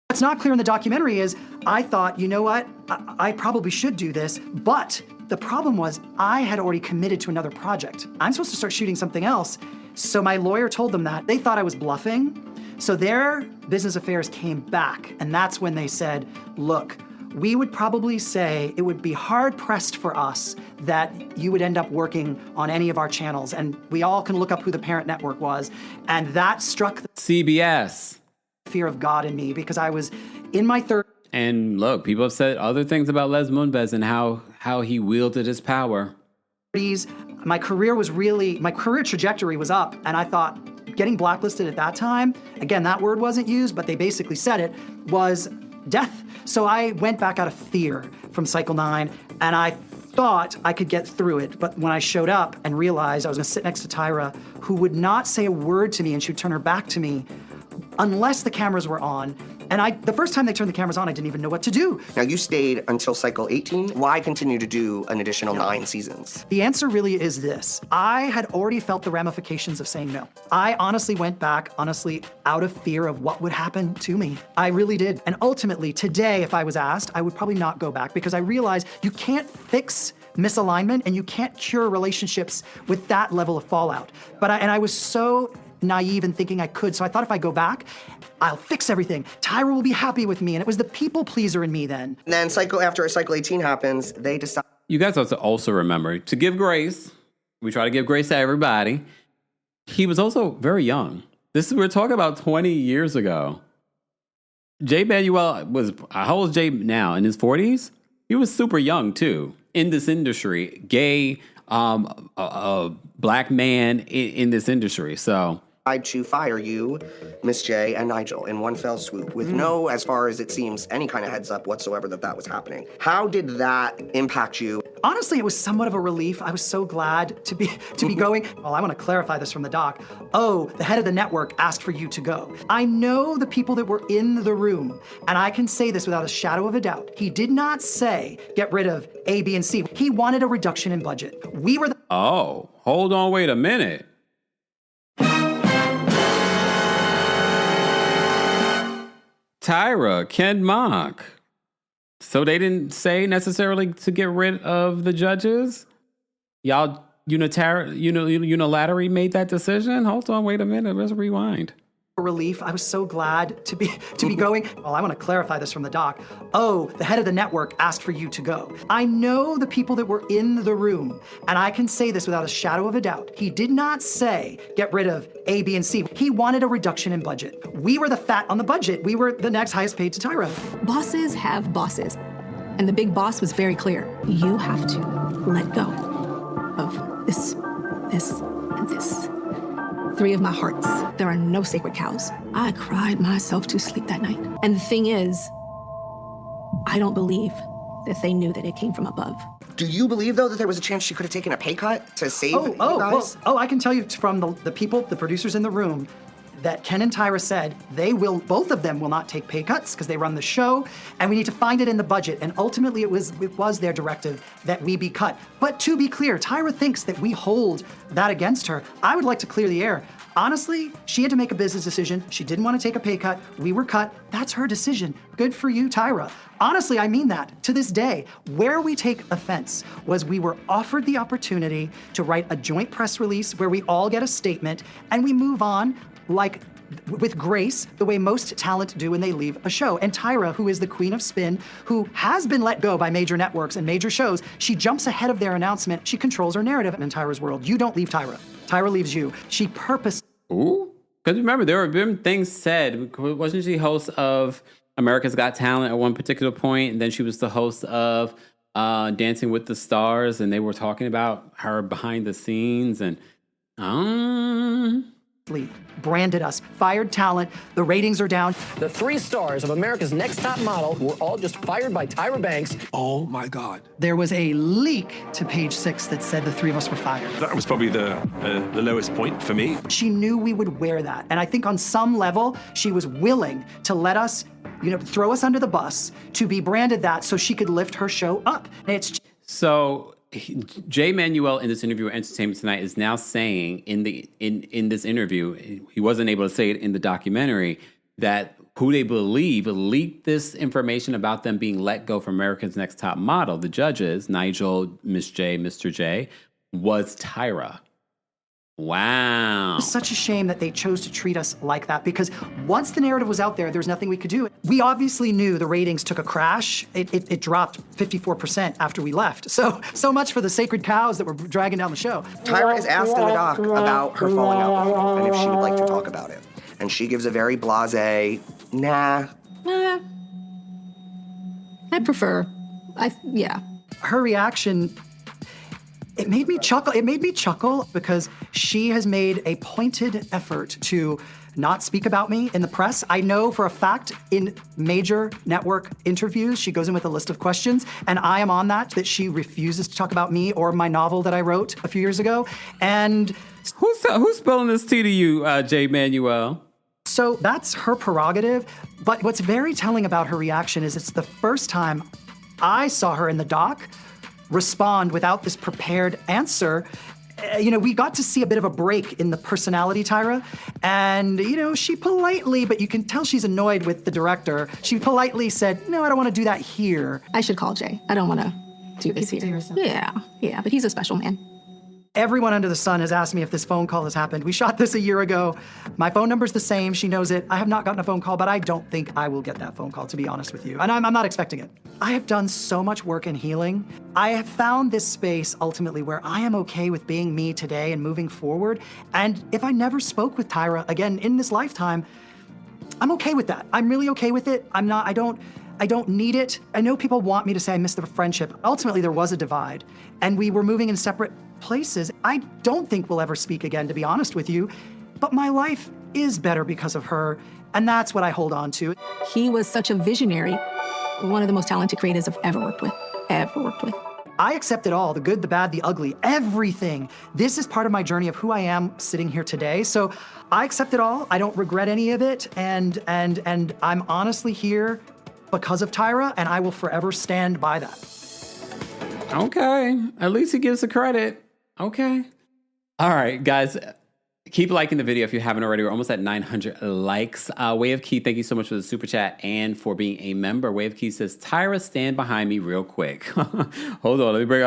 What's not clear in the documentary is I thought, you know what, I probably should do this, but the problem was I had already committed to another project. I'm supposed to start shooting something else. So my lawyer told them that. They thought I was bluffing. So their business affairs came back, and that's when they said, look, we would probably say it would be hard-pressed for us that you would end up working on any of our channels. And we all can look up who the parent network was. And that struck the CBS. Fear of God in me because I was in my 30s. And look, people have said other things about Les Moonves and how he wielded his power. My career trajectory was up. And I thought getting blacklisted at that time, again, that word wasn't used, but they basically said it, was death. So I went back out of fear from Cycle 9, and I thought I could get through it. But when I showed up and realized I was gonna sit next to Tyra, who would not say a word to me, and she would turn her back to me unless the cameras were on. And the first time they turned the cameras on, I didn't even know what to do. Now, you stayed until Cycle 18. Why continue to do an additional 9 seasons? The answer really is this. I had already felt the ramifications of saying no. I honestly went back, out of fear of what would happen to me. I really did. And ultimately, today, if I was asked, I would probably not go back because I realized you can't fix misalignment and you can't cure relationships with that level of fallout. I was so naive in thinking I could. So I thought if I go back, I'll fix everything. Tyra will be happy with me. And it was the people pleaser in me then. And then after Cycle 18 happens, they decide. You guys have to also remember to give grace. We try to give grace to everybody. He was also very young. We're talking about 20 years ago. Jay Manuel how old is Jay now? In his 40s? He was super young too in this industry. Gay, a black man in this industry. So tried to fire you, Miss J, and Nigel in one fell swoop with no, as far as it seems, any kind of heads up whatsoever that was happening. How did that impact you? Honestly, it was somewhat of a relief. I was so glad to be going. Well, I want to clarify this from the doc. Oh, the head of the network asked for you to go. I know the people that were in the room, and I can say this without a shadow of a doubt. He did not say, get rid of A, B, and C. He wanted a reduction in budget. We were the— Oh, hold on, wait a minute. Tyra, Ken Mock. So they didn't say necessarily to get rid of the judges? Y'all unilaterally made that decision? Hold on, wait a minute, let's rewind. Relief. I was so glad to be going. Well, I want to clarify this from the doc. Oh, the head of the network asked for you to go. I know the people that were in the room, and I can say this without a shadow of a doubt. He did not say, get rid of A, B, and C. He wanted a reduction in budget. We were the fat on the budget. We were the next highest paid to Tyra. Bosses have bosses. And the big boss was very clear. You have to let go of this, and this. 3 of my hearts. There are no sacred cows. I cried myself to sleep that night. And the thing is, I don't believe that they knew that it came from above. Do you believe, though, that there was a chance she could have taken a pay cut to save you guys? I can tell you from the people, the producers in the room, that Ken and Tyra said both of them will not take pay cuts because they run the show, and we need to find it in the budget. And ultimately, it was their directive that we be cut. But to be clear, Tyra thinks that we hold that against her. I would like to clear the air. Honestly, she had to make a business decision. She didn't want to take a pay cut. We were cut. That's her decision. Good for you, Tyra. Honestly, I mean that. To this day, where we take offense was we were offered the opportunity to write a joint press release where we all get a statement and we move on like with grace, the way most talent do when they leave a show. And Tyra, who is the queen of spin, who has been let go by major networks and major shows, she jumps ahead of their announcement. She controls her narrative in Tyra's world. You don't leave Tyra. Tyra leaves you. She purposely— Ooh. Because remember, there have been things said. Wasn't she host of America's Got Talent at one particular point? And then she was the host of Dancing with the Stars. And they were talking about her behind the scenes. And branded us, fired talent, the ratings are down. The 3 stars of America's Next Top Model were all just fired by Tyra Banks. Oh my God. There was a leak to Page 6 that said the 3 of us were fired. That was probably the lowest point for me. She knew we would wear that. And I think on some level, she was willing to let us, throw us under the bus to be branded that so she could lift her show up. And so Jay Manuel in this interview with Entertainment Tonight is now saying in this interview, he wasn't able to say it in the documentary, that who they believe leaked this information about them being let go from America's Next Top Model, the judges, Nigel, Miss J, Mr. J, was Tyra. Wow. It's such a shame that they chose to treat us like that, because once the narrative was out there was nothing we could do. We obviously knew the ratings took a crash. It dropped 54% after we left. So much for the sacred cows that were dragging down the show. Tyra is asked in the doc about her falling out with him and if she would like to talk about it. And she gives a very blasé, nah. I prefer. Yeah. Her reaction, it made me chuckle. It made me chuckle because she has made a pointed effort to not speak about me in the press. I know for a fact in major network interviews, she goes in with a list of questions, and I am on that she refuses to talk about me or my novel that I wrote a few years ago. And who's spilling this tea to you, Jay Manuel? So that's her prerogative. But what's very telling about her reaction is it's the first time I saw her in the doc respond without this prepared answer. We got to see a bit of a break in the personality, Tyra. And, she politely, but you can tell she's annoyed with the director, she politely said, no, I don't want to do that here. I should call Jay. I don't want to do this here. Yeah, but he's a special man. Everyone under the sun has asked me if this phone call has happened. We shot this a year ago. My phone number's the same. She knows it. I have not gotten a phone call, but I don't think I will get that phone call, to be honest with you. And I'm not expecting it. I have done so much work in healing. I have found this space ultimately where I am okay with being me today and moving forward. And if I never spoke with Tyra again in this lifetime, I'm okay with that. I'm really okay with it. I don't need it. I know people want me to say I miss the friendship. Ultimately, there was a divide, and we were moving in separate places. I don't think we'll ever speak again, to be honest with you. but my life is better because of her, and that's what I hold on to. He was such a visionary, one of the most talented creatives I've ever worked with. I accept it all, the good, the bad, the ugly, everything. This is part of my journey of who I am sitting here today. So I accept it all. I don't regret any of it. And I'm honestly here because of Tyra, and I will forever stand by that. Okay. At least he gives the credit. Okay. All right, guys. Keep liking the video if you haven't already. We're almost at 900 likes. Way of Key, thank you so much for the super chat and for being a member. Way of Key says, Tyra, stand behind me real quick. Hold on, let me bring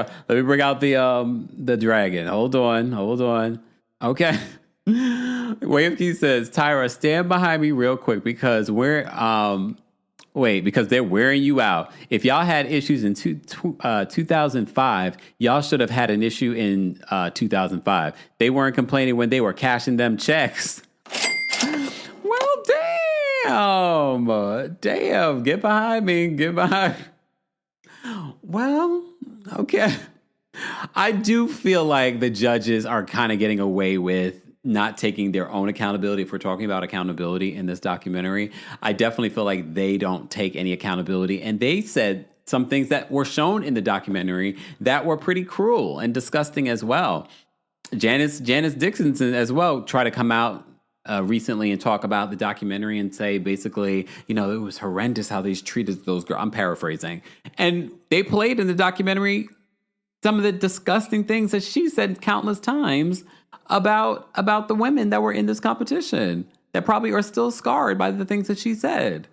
out the dragon. Hold on. Okay. Way of Key says, Tyra, stand behind me real quick because because they're wearing you out. If y'all had issues in 2005, y'all should have had an issue in 2005. They weren't complaining when they were cashing them checks. Well, damn. Get behind me. Well, okay. I do feel like the judges are kind of getting away with not taking their own accountability. If we're talking about accountability in this documentary, I definitely feel like they don't take any accountability. And they said some things that were shown in the documentary that were pretty cruel and disgusting as well. Janice Dixon as well tried to come out recently and talk about the documentary and say basically, it was horrendous how they treated those girls. I'm paraphrasing. And they played in the documentary some of the disgusting things that she said countless times about the women that were in this competition that probably are still scarred by the things that she said.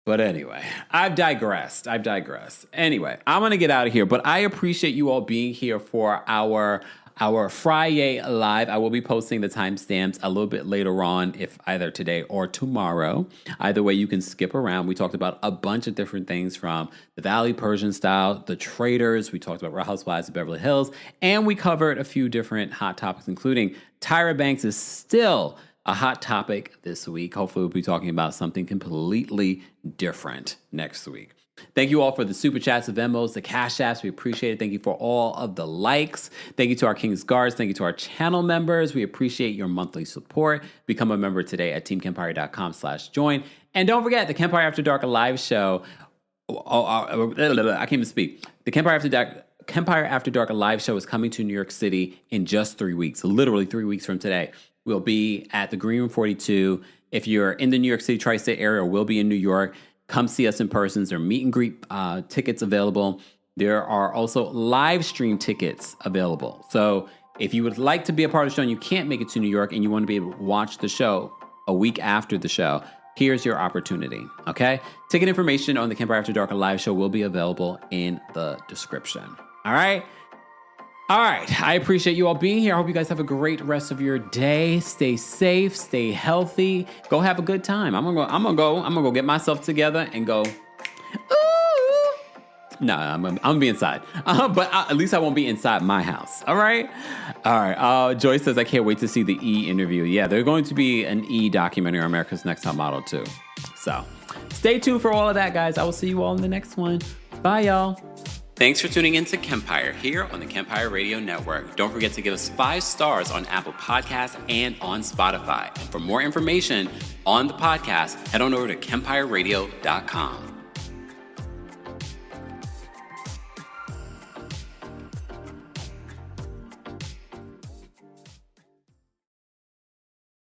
But anyway, I've digressed. Anyway, I'm going to get out of here, but I appreciate you all being here for our Friday Live. I will be posting the timestamps a little bit later on, if either today or tomorrow. Either way, you can skip around. We talked about a bunch of different things from the Valley Persian style, the Traitors. We talked about Real Housewives of Beverly Hills, and we covered a few different hot topics, including Tyra Banks is still a hot topic this week. Hopefully, we'll be talking about something completely different next week. Thank you all for the super chats, the Venmos, the Cash Apps. We appreciate it. Thank you for all of the likes. Thank you to our King's Guards. Thank you to our channel members. We appreciate your monthly support. Become a member today at TeamKempire.com/join. And don't forget the Kempire After Dark live show. I can't even speak. The Kempire After Dark live show is coming to New York City in just 3 weeks, literally 3 weeks from today. We'll be at the Green Room 42. If you're in the New York City tri-state area, we'll be in New York. Come see us in person. There are meet and greet tickets available. There are also live stream tickets available. So if you would like to be a part of the show and you can't make it to New York and you want to be able to watch the show a week after the show, here's your opportunity, okay? Ticket information on the Kempire After Dark live show will be available in the description. All right? I appreciate you all being here. I hope you guys have a great rest of your day. Stay safe, stay healthy. Go have a good time. I'm gonna go get myself together and go, ooh. No, I'm gonna be inside. But at least I won't be inside my house. All right. Joyce says, I can't wait to see the E interview. Yeah, there's going to be an E documentary on America's Next Top Model too. So stay tuned for all of that, guys. I will see you all in the next one. Bye, y'all. Thanks for tuning in to Kempire here on the Kempire Radio Network. Don't forget to give us 5 stars on Apple Podcasts and on Spotify. And for more information on the podcast, head on over to KempireRadio.com.